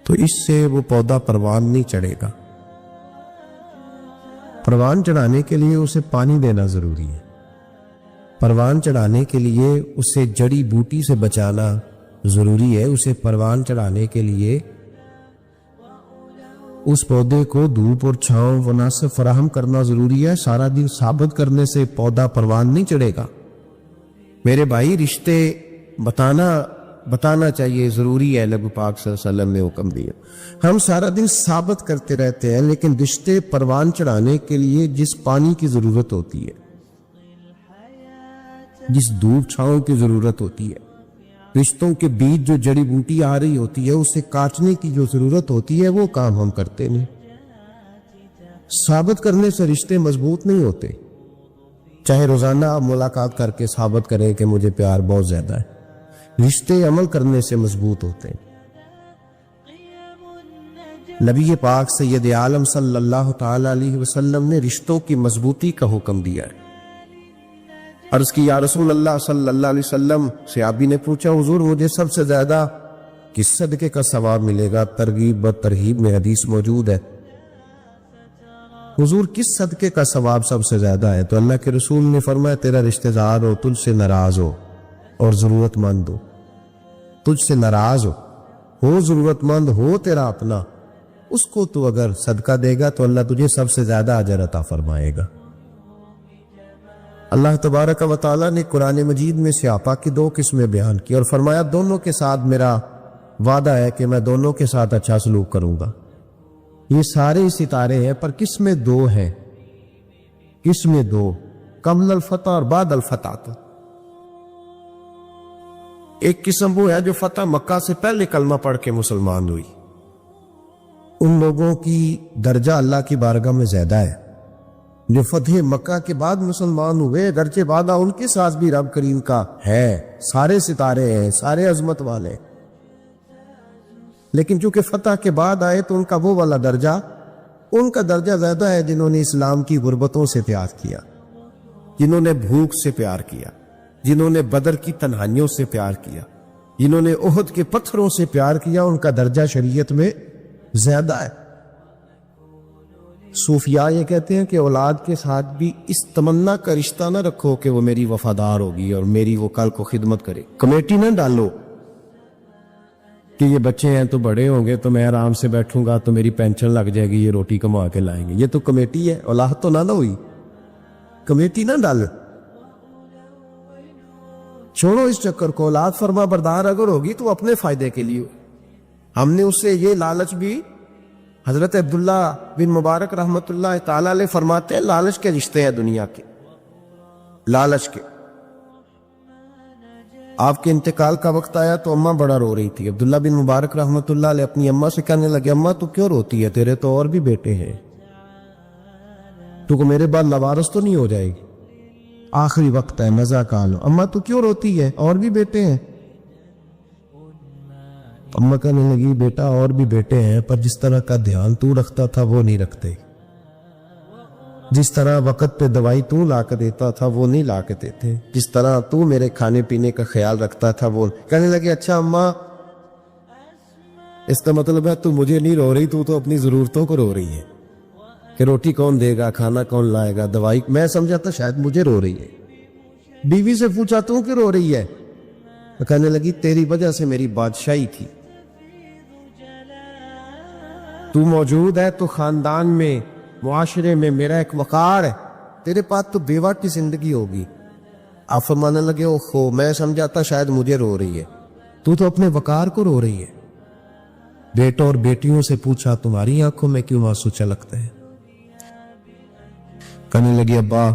تو اس سے وہ پودا پروان نہیں چڑھے گا. پروان چڑھانے کے لیے اسے پانی دینا ضروری ہے. پروان چڑھانے کے لیے اسے جڑی بوٹی سے بچانا ضروری ہے. اسے پروان چڑھانے کے لیے اس پودے کو دھوپ اور چھاؤں مناسب فراہم کرنا ضروری ہے. سارا دن ثابت کرنے سے پودا پروان نہیں چڑھے گا. میرے بھائی رشتے بتانا چاہیے, ضروری ہے. نبی پاک صلی اللہ علیہ وسلم نے حکم دیا. ہم سارا دن ثابت کرتے رہتے ہیں, لیکن رشتے پروان چڑھانے کے لیے جس پانی کی ضرورت ہوتی ہے, جس دھوپ چھاؤں کی ضرورت ہوتی ہے, رشتوں کے بیچ جو جڑی بوٹی آ رہی ہوتی ہے اسے کاٹنے کی جو ضرورت ہوتی ہے, وہ کام ہم کرتے نہیں. ثابت کرنے سے رشتے مضبوط نہیں ہوتے. چاہے روزانہ آپ ملاقات کر کے ثابت کریں کہ مجھے پیار بہت زیادہ ہے, رشتے عمل کرنے سے مضبوط ہوتے ہیں. نبی پاک سید عالم صلی اللہ تعالی علیہ وسلم نے رشتوں کی مضبوطی کا حکم دیا ہے۔ عرض کی یا رسول اللہ صلی اللہ علیہ وسلم، صحابی نے پوچھا حضور مجھے سب سے زیادہ کس صدقے کا ثواب ملے گا؟ ترغیب و ترہیب میں حدیث موجود ہے، حضور کس صدقے کا ثواب سب سے زیادہ ہے؟ تو اللہ کے رسول نے فرمایا تیرا رشتہ دار ہو، تجھ سے ناراض ہو اور ضرورت مند ہو، تجھ سے ناراض ہو ضرورت مند ہو تیرا اپنا، اس کو تو اگر صدقہ دے گا تو اللہ تجھے سب سے زیادہ اجر عطا فرمائے گا۔ اللہ تبارک و تعالیٰ نے قرآن مجید میں سیاپا کی دو قسمیں بیان کی اور فرمایا دونوں کے ساتھ میرا وعدہ ہے کہ میں دونوں کے ساتھ اچھا سلوک کروں گا۔ یہ سارے ستارے ہیں پر کس میں دو ہیں؟ کس میں دو؟ قبل الفتح اور بعد الفتح۔ تو ایک قسم وہ ہے جو فتح مکہ سے پہلے کلمہ پڑھ کے مسلمان ہوئی، ان لوگوں کی درجہ اللہ کی بارگاہ میں زیادہ ہے۔ جو فتح مکہ کے بعد مسلمان ہوئے اگرچہ وعدہ ان کے ساتھ بھی رب کریم کا ہے، سارے ستارے ہیں، سارے عظمت والے، لیکن چونکہ فتح کے بعد آئے تو ان کا وہ والا درجہ، ان کا درجہ زیادہ ہے جنہوں نے اسلام کی غربتوں سے پیار کیا، جنہوں نے بھوک سے پیار کیا، جنہوں نے بدر کی تنہائیوں سے پیار کیا، جنہوں نے احد کے پتھروں سے پیار کیا، ان کا درجہ شریعت میں زیادہ ہے۔ صوفیاء یہ کہتے ہیں کہ اولاد کے ساتھ بھی اس تمنا کا رشتہ نہ رکھو کہ وہ میری وفادار ہوگی اور میری وہ کل کو خدمت کرے، کمیٹی نہ ڈالو کہ یہ بچے ہیں تو بڑے ہوں گے تو میں آرام سے بیٹھوں گا تو میری پینشن لگ جائے گی، یہ روٹی کما کے لائیں گے، یہ تو کمیٹی ہے، اولاد تو نہ ہوئی، کمیٹی نہ ڈال، چھوڑو اس چکر کو۔ اولاد فرما بردار اگر ہوگی تو اپنے فائدے کے لیے، ہم نے اس سے یہ لالچ بھی، حضرت عبداللہ بن مبارک رحمت اللہ تعالی علیہ فرماتے ہیں لالچ کے رشتے ہیں دنیا کے، لالچ کے۔ آپ کے انتقال کا وقت آیا تو اماں بڑا رو رہی تھی، عبداللہ بن مبارک رحمت اللہ علیہ اپنی اماں سے کہنے لگے اماں تو کیوں روتی ہے، تیرے تو اور بھی بیٹے ہیں، تو کو میرے بعد لوارث تو نہیں ہو جائے گی، آخری وقت ہے مزہ کا لو، اماں تو کیوں روتی ہے، اور بھی بیٹے ہیں؟ اماں کہنے لگی بیٹا اور بھی بیٹے ہیں پر جس طرح کا دھیان تو رکھتا تھا وہ نہیں رکھتے، جس طرح وقت پہ دوائی تو لا کے دیتا تھا وہ نہیں لا کے دیتے، جس طرح تو میرے کھانے پینے کا خیال رکھتا تھا وہ۔ کہنے لگے اچھا اماں اس کا مطلب ہے تو مجھے نہیں رو رہی، تو اپنی ضرورتوں کو رو رہی ہے کہ روٹی کون دے گا، کھانا کون لائے گا، دوائی، میں سمجھا تھا شاید مجھے رو رہی ہے۔ بیوی سے پوچھا تو کہ رو رہی ہے؟ کہنے لگی تیری وجہ سے میری بادشاہی تھی، تو موجود ہے تو خاندان میں معاشرے میں میرا ایک وقار ہے، تیرے پاس تو بیوہ کی زندگی ہوگی۔ آپ فرمانے لگے اوہو میں سمجھا تھا شاید مجھے رو رہی ہے، تو اپنے وقار کو رو رہی ہے۔ بیٹوں اور بیٹیوں سے پوچھا تمہاری آنکھوں میں کیوں آنسو چھلکتے ہیں؟ کہنے لگے ابا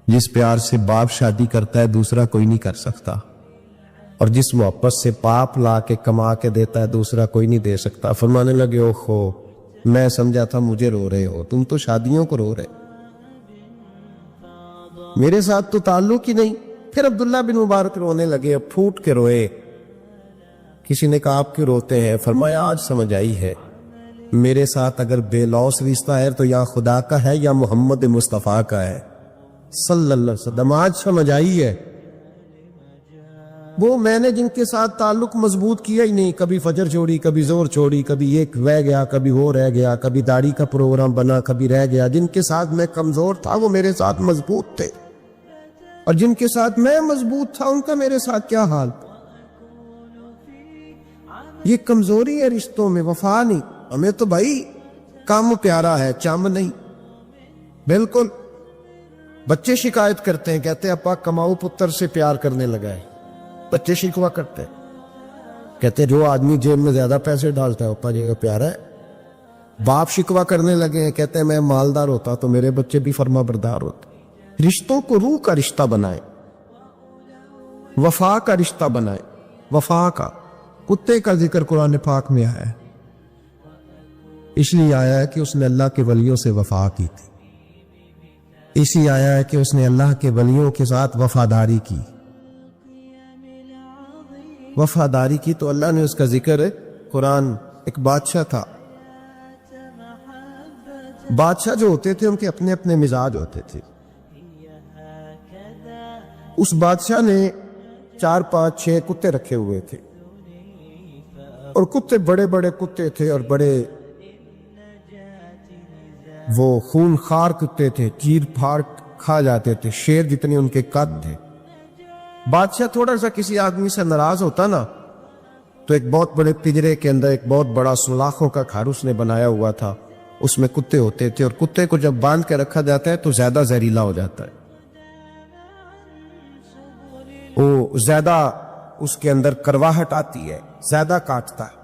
جس پیار سے باپ شادی کرتا ہے دوسرا کوئی نہیں کر سکتا، اور جس محبت سے باپ لا کے کما کے دیتا ہے دوسرا کوئی نہیں دے سکتا۔ فرمانے لگے اوہو میں سمجھا تھا مجھے رو رہے ہو، تم تو شادیوں کو رو رہے، میرے ساتھ تو تعلق ہی نہیں۔ پھر عبداللہ بن مبارک رونے لگے، اب پھوٹ کے روئے۔ کسی نے کہا آپ کیوں روتے ہیں؟ فرمایا آج سمجھ آئی ہے میرے ساتھ اگر بے لوث رشتہ ہے تو یا خدا کا ہے یا محمد مصطفیٰ کا ہے صلی اللہ علیہ وسلم، آج سمجھ آئی ہے۔ وہ میں نے جن کے ساتھ تعلق مضبوط کیا ہی نہیں، کبھی فجر چھوڑی، کبھی زور چھوڑی، کبھی ایک رہ گیا، کبھی وہ رہ گیا، کبھی داڑھی کا پروگرام بنا، کبھی رہ گیا، جن کے ساتھ میں کمزور تھا وہ میرے ساتھ مضبوط تھے، اور جن کے ساتھ میں مضبوط تھا ان کا میرے ساتھ کیا حال۔ یہ کمزوری ہے رشتوں میں، وفا نہیں۔ ہمیں تو بھائی کام پیارا ہے، چم نہیں۔ بالکل بچے شکایت کرتے ہیں، کہتے ہیں ابا کماؤ پتر سے پیار کرنے لگا ہے، بچے شکوا کرتے ہیں، کہتے ہیں جو آدمی جیب میں زیادہ پیسے ڈالتا ہے ابا جی کا پیارا ہے۔ باپ شکوا کرنے لگے ہیں، کہتے ہیں میں مالدار ہوتا تو میرے بچے بھی فرما بردار ہوتے۔ رشتوں کو روح کا رشتہ بنائے، وفا کا رشتہ بنائے، وفا کا۔ کتے کا ذکر قرآن پاک میں آیا ہے، اس لیے آیا ہے کہ اس نے اللہ کے ولیوں سے وفا کی تھی، اس لیے آیا ہے کہ اس نے اللہ کے ولیوں کے ساتھ وفاداری کی، وفاداری کی۔ تو اللہ نے اس کا ذکر ہے۔ قرآن ایک بادشاہ تھا، بادشاہ جو ہوتے تھے ان کے اپنے اپنے مزاج ہوتے تھے. اس بادشاہ نے 4 5 6 کتے رکھے ہوئے تھے, اور کتے بڑے بڑے کتے تھے, اور بڑے وہ خون خار کتے تھے, چیر پھاڑ کھا جاتے تھے, شیر جتنے ان کے قد تھے. بادشاہ تھوڑا سا کسی آدمی سے ناراض ہوتا نا, تو ایک بہت بڑے پنجرے کے اندر ایک بہت بڑا سلاخوں کا گھر اس نے بنایا ہوا تھا, اس میں کتے ہوتے تھے, اور کتے کو جب باندھ کے رکھا جاتا ہے تو زیادہ زہریلا ہو جاتا ہے, وہ زیادہ اس کے اندر کرواہٹ آتی ہے, زیادہ کاٹتا ہے.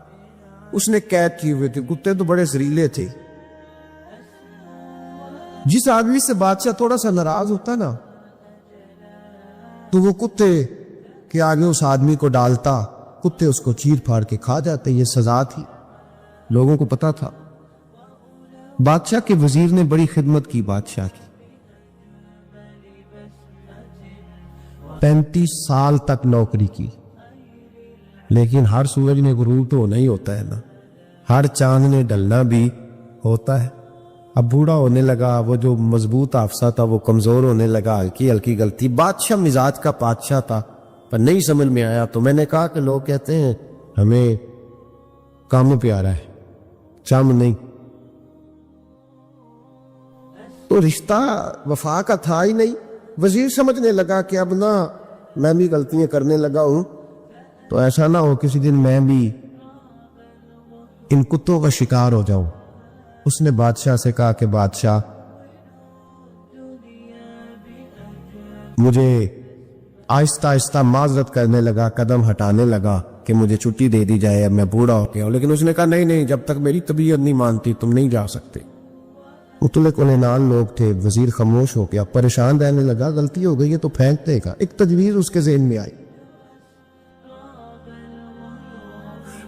اس نے قید کیے ہوئے تھے, کتے تو بڑے زہریلے تھے. جس آدمی سے بادشاہ تھوڑا سا ناراض ہوتا نا, تو وہ کتے کے آگے اس آدمی کو ڈالتا, کتے اس کو چیر پھاڑ کے کھا جاتے. یہ سزا تھی, لوگوں کو پتا تھا. بادشاہ کے وزیر نے بڑی خدمت کی بادشاہ کی, 35 سال تک نوکری کی. لیکن ہر سورج میں غروب تو ہونا ہی ہوتا ہے نا, ہر چاند نے ڈلنا بھی ہوتا ہے. اب بوڑھا ہونے لگا, وہ جو مضبوط حافظہ تھا وہ کمزور ہونے لگا, ہلکی ہلکی غلطی. بادشاہ مزاج کا بادشاہ تھا, پر نہیں سمجھ میں آیا. تو میں نے کہا کہ لوگ کہتے ہیں ہمیں کام پیارا ہے, چم نہیں. تو رشتہ وفا کا تھا ہی نہیں. وزیر سمجھنے لگا کہ اب نہ میں بھی غلطیاں کرنے لگا ہوں, تو ایسا نہ ہو کسی دن میں بھی ان کتوں کا شکار ہو جاؤں. اس نے بادشاہ سے کہا کہ بادشاہ, مجھے آہستہ آہستہ معذرت کرنے لگا, قدم ہٹانے لگا کہ مجھے چھٹی دے دی جائے, اب میں بوڑھا ہو گیا ہوں. لیکن اس نے کہا نہیں نہیں, جب تک میری طبیعت نہیں مانتی تم نہیں جا سکتے. مطلق العنان لوگ تھے. وزیر خاموش ہو گیا, پریشان رہنے لگا. غلطی ہو گئی ہے تو پھینک دے گا. ایک تجویز اس کے ذہن میں آئی.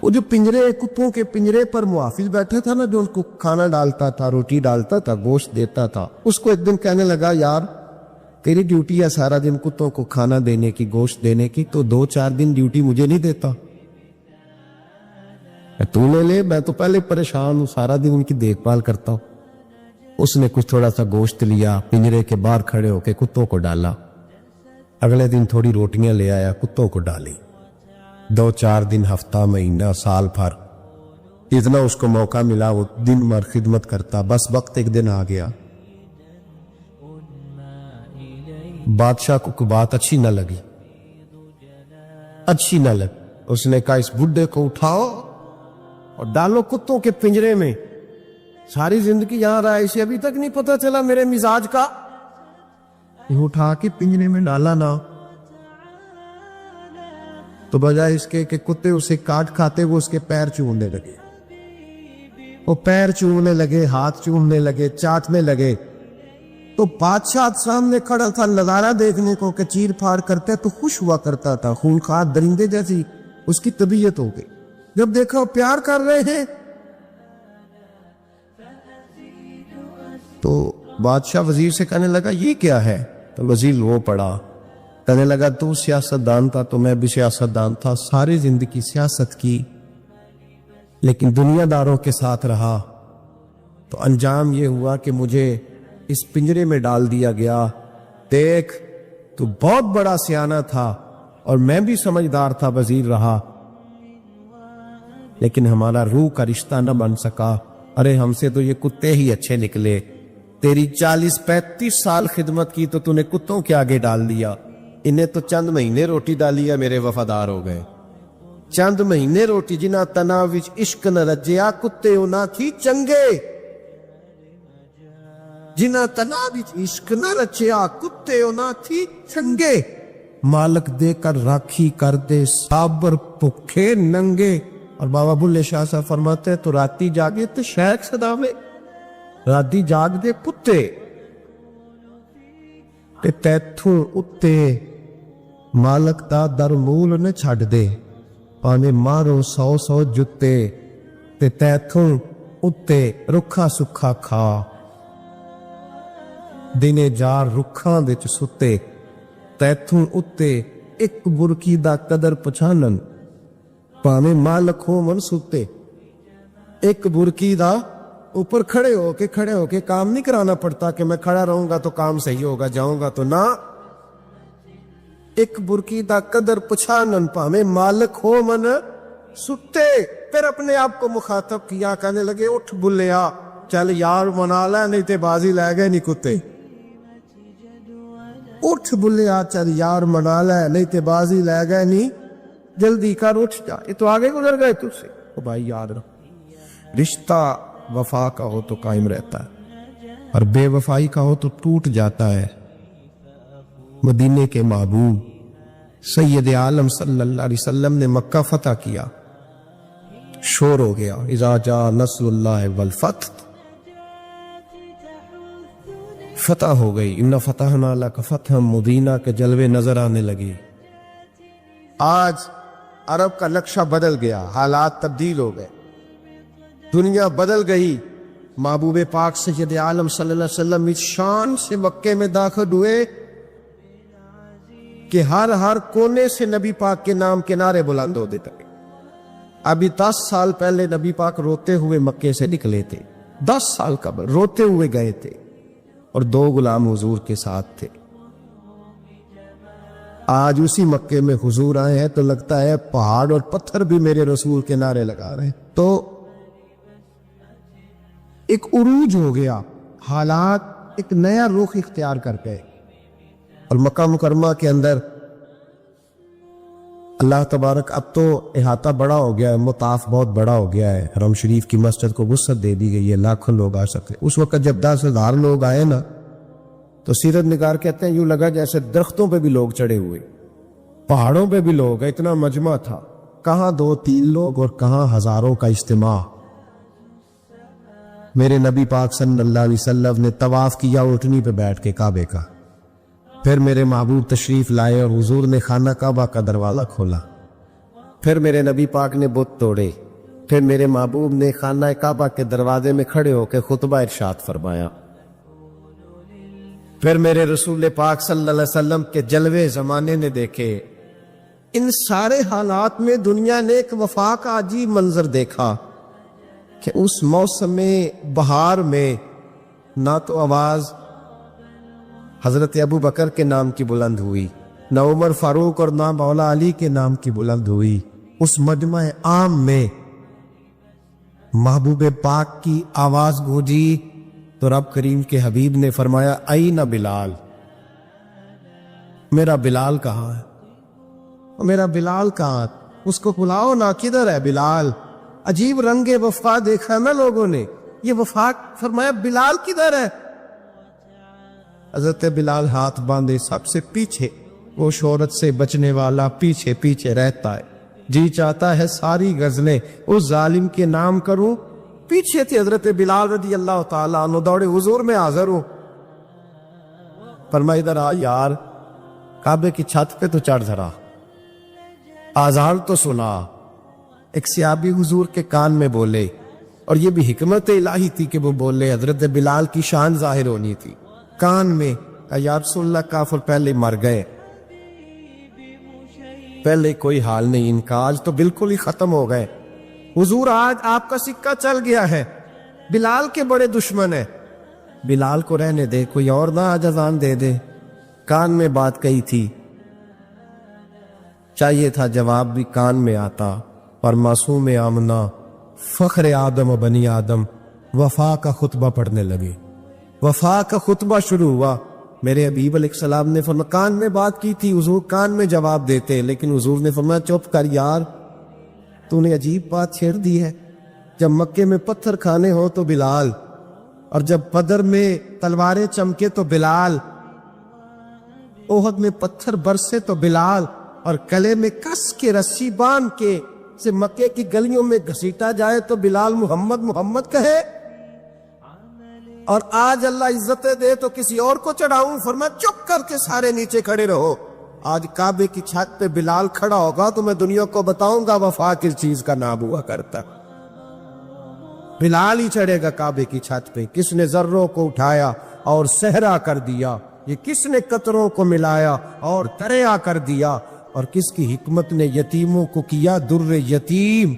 وہ جو پنجرے, کتوں کے پنجرے پر محافظ بیٹھا تھا نا, جو ان کو کھانا ڈالتا تھا, روٹی ڈالتا تھا, گوشت دیتا تھا, اس کو ایک دن کہنے لگا یار تیری ڈیوٹی ہے سارا دن کتوں کو کھانا دینے کی, گوشت دینے کی, تو 2 4 دن ڈیوٹی مجھے نہیں دیتا, تو لے لے, میں تو پہلے پریشان ہوں, سارا دن ان کی دیکھ بھال کرتا ہوں. اس نے کچھ تھوڑا سا گوشت لیا, پنجرے کے باہر کھڑے ہو کے کتوں کو ڈالا. اگلے دن تھوڑی روٹیاں لے آیا, کتوں کو ڈالی. 2 4 دن, ہفتہ, مہینہ, سال بھر, اتنا اس کو موقع ملا وہ دن بھر خدمت کرتا. بس وقت ایک دن آ گیا, بادشاہ کو کوئی بات اچھی نہ لگی. اس نے کہا اس بڈھے کو اٹھاؤ اور ڈالو کتوں کے پنجرے میں. ساری زندگی یہاں رہا, اسے ابھی تک نہیں پتا چلا میرے مزاج کا. اٹھا کے پنجرے میں ڈالا نا, تو بجائے اس کے کہ کتے اسے کاٹ کھاتے, وہ اس کے پیر چومنے لگے. وہ پیر چومنے لگے, ہاتھ چومنے لگے, چاٹنے لگے. تو بادشاہ سامنے کھڑا تھا نظارہ دیکھنے کو کہ چیر پھاڑ کرتے تو خوش ہوا کرتا تھا. خونخوار درندے جیسی اس کی طبیعت ہو گئی. جب دیکھا وہ پیار کر رہے ہیں تو بادشاہ وزیر سے کہنے لگا یہ کیا ہے. تو وزیر وہ پڑا, کہنے لگا تو سیاستدان تھا تو میں بھی سیاستدان تھا, ساری زندگی سیاست کی, لیکن دنیا داروں کے ساتھ رہا, تو انجام یہ ہوا کہ مجھے اس پنجرے میں ڈال دیا گیا. دیکھ تو بہت بڑا سیانہ تھا اور میں بھی سمجھدار تھا, وزیر رہا, لیکن ہمارا روح کا رشتہ نہ بن سکا. ارے ہم سے تو یہ کتے ہی اچھے نکلے. تیری 40 35 سال خدمت کی تو نے کتوں کے آگے ڈال دیا. انہیں تو چند مہینے روٹی ڈالی ہے, میرے وفادار ہو گئے. چند مہینے روٹی, جنہ تنا وچ عشق نہ رجیا, کتے ہونا تھی چنگے. جنہ تنا وچ عشق نہ رچیا, کتے ہونا تھی چنگے. مالک دے کر راکھی کر دے, صابر بھوکے ننگے. اور بابا بلے شاہ صاحب فرماتے ہیں تو راتی جاگے تو شیخ صدا میں, راتی جاگ دے کتے تے تیتھوں اتے مالک دا در مول نے چھڑ دے. پانے مارو 100 جتے تے تیتھوں اتے رکھا سکھا کھا. دینے جار رکھاں دے چ ستے, تیتھوں اتے ایک برکی دا قدر پچھانن. پانے مالک ہو من ستے, ایک برکی دا اوپر کھڑے ہو کے کام نہیں کرانا پڑتا کہ میں کھڑا رہوں گا تو کام صحیح ہوگا، جاؤں گا تو نہ. ایک برکی دا قدر پچھانن پامے مالک ہو من ستے. پھر اپنے آپ کو مخاطب کیا، کہنے لگے اٹھ بلیا، چل یار منا لے نہیں تے بازی لے گئے نہیں کتے. اٹھ بلیا چل یار منا لے نہیں تے بازی لے گئے نہیں، جلدی کر اٹھ جا. یہ تو آگے گزر گئے تجھ سے. او بھائی یاد رکھ، رشتہ وفا کا ہو تو قائم رہتا ہے اور بے وفائی کا ہو تو ٹوٹ جاتا ہے. مدینے کے محبوب سید عالم صلی اللہ علیہ وسلم نے مکہ فتح کیا، شور ہو گیا اذا جاء نصر اللہ والفتح، فتح ہو گئی. ان فتحنا لک فتحا مبینا کے جلوے نظر آنے لگے. آج عرب کا نقشہ بدل گیا، حالات تبدیل ہو گئے، دنیا بدل گئی. محبوب پاک سید عالم صلی اللہ علیہ وسلم اس شان سے مکے میں داخل ہوئے کہ ہر کونے سے نبی پاک کے نام کے نعرے بلند ہو دیتے. ابھی 10 سال پہلے نبی پاک روتے ہوئے مکے سے نکلے تھے، 10 سال قبل روتے ہوئے گئے تھے اور 2 غلام حضور کے ساتھ تھے. آج اسی مکے میں حضور آئے ہیں تو لگتا ہے پہاڑ اور پتھر بھی میرے رسول کے نعرے لگا رہے ہیں. تو ایک عروج ہو گیا، حالات ایک نیا رخ اختیار کر گئے. اور مکہ مکرمہ کے اندر اللہ تبارک اب تو احاطہ بڑا ہو گیا ہے، مطاف بہت بڑا ہو گیا ہے، حرم شریف کی مسجد کو وسعت دے دی گئی ہے، لاکھوں لوگ آ سکتے. اس وقت جب 10,000 لوگ آئے نا تو سیرت نگار کہتے ہیں یوں لگا جیسے درختوں پہ بھی لوگ چڑھے ہوئے، پہاڑوں پہ بھی لوگ، اتنا مجمع تھا. کہاں 2-3 لوگ اور کہاں ہزاروں کا اجتماع. میرے نبی پاک صلی اللہ علیہ وسلم نے طواف کیا اونٹنی پہ بیٹھ کے کعبے کا. پھر میرے محبوب تشریف لائے اور حضور نے خانہ کعبہ کا دروازہ کھولا. پھر میرے نبی پاک نے بت توڑے. پھر میرے محبوب نے خانہ کعبہ کے دروازے میں کھڑے ہو کے خطبہ ارشاد فرمایا. پھر میرے رسول پاک صلی اللہ علیہ وسلم کے جلوے زمانے نے دیکھے. ان سارے حالات میں دنیا نے ایک وفا کا عجیب منظر دیکھا کہ اس موسم بہار میں نہ تو آواز حضرت ابو بکر کے نام کی بلند ہوئی، نہ عمر فاروق اور نہ مولا علی کے نام کی بلند ہوئی. اس مجمع عام میں محبوب پاک کی آواز گونجی تو رب کریم کے حبیب نے فرمایا اینا بلال، میرا بلال کہاں ہے؟ میرا بلال کہاں؟ اس کو بلاؤ نا، کدھر ہے بلال؟ عجیب رنگ وفا دیکھا نا لوگوں نے، یہ وفا. فرمایا بلال کدھر ہے؟ حضرت بلال ہاتھ باندھے سب سے پیچھے، وہ شہرت سے بچنے والا پیچھے پیچھے رہتا ہے. جی چاہتا ہے ساری غزلیں اس ظالم کے نام کروں. پیچھے تھے حضرت بلال رضی اللہ تعالیٰ عنہ، دوڑے حضور میں حاضر ہوں. فرمایا ادھر آ یار، کعبے کی چھت پہ تو چڑھ ذرا، آزار تو سنا. ایک صحابی حضور کے کان میں بولے، اور یہ بھی حکمت الہی تھی کہ وہ بولے، حضرت بلال کی شان ظاہر ہونی تھی. کان میں یا رسول اللہ کافر پہلے مر گئے، پہلے کوئی حال نہیں ان کا، آج تو بالکل ہی ختم ہو گئے. حضور آج آپ کا سکہ چل گیا ہے، بلال کے بڑے دشمن ہیں. بلال کو رہنے دے، کوئی اور نہ آج اذان دے دے. کان میں بات کہی تھی، چاہیے تھا جواب بھی کان میں آتا. پر معصوم آمنہ فخر آدم و بنی آدم وفا کا خطبہ پڑھنے لگے. وفا کا خطبہ شروع ہوا. میرے حبیب علیہ السلام نے فرمایا کان میں بات کی تھی، حضور کان میں جواب دیتے، لیکن حضور نے فرمایا چپ کر یار، تو نے عجیب بات چھیڑ دی ہے. جب مکے میں پتھر کھانے ہو تو بلال، اور جب بدر میں تلواریں چمکے تو بلال، احد میں پتھر برسے تو بلال، اور گلے میں کس کے رسی باندھ کے سے مکے کی گلیوں میں گھسیٹا جائے تو بلال محمد محمد کہے. اور آج اللہ عزتیں دے تو کسی اور کو چڑھاؤں. فرمایا چپ کر کے سارے نیچے کھڑے رہو. آج کعبے کی چھت پہ بلال کھڑا ہوگا تو میں دنیا کو بتاؤں گا وفا کس چیز کا نام ہوا کرتا. بلال ہی چڑھے گا کعبے کی چھت پہ. کس نے ذروں کو اٹھایا اور صحرا کر دیا، یہ کس نے قطروں کو ملایا اور دریا کر دیا، اور کس کی حکمت نے یتیموں کو کیا در یتیم.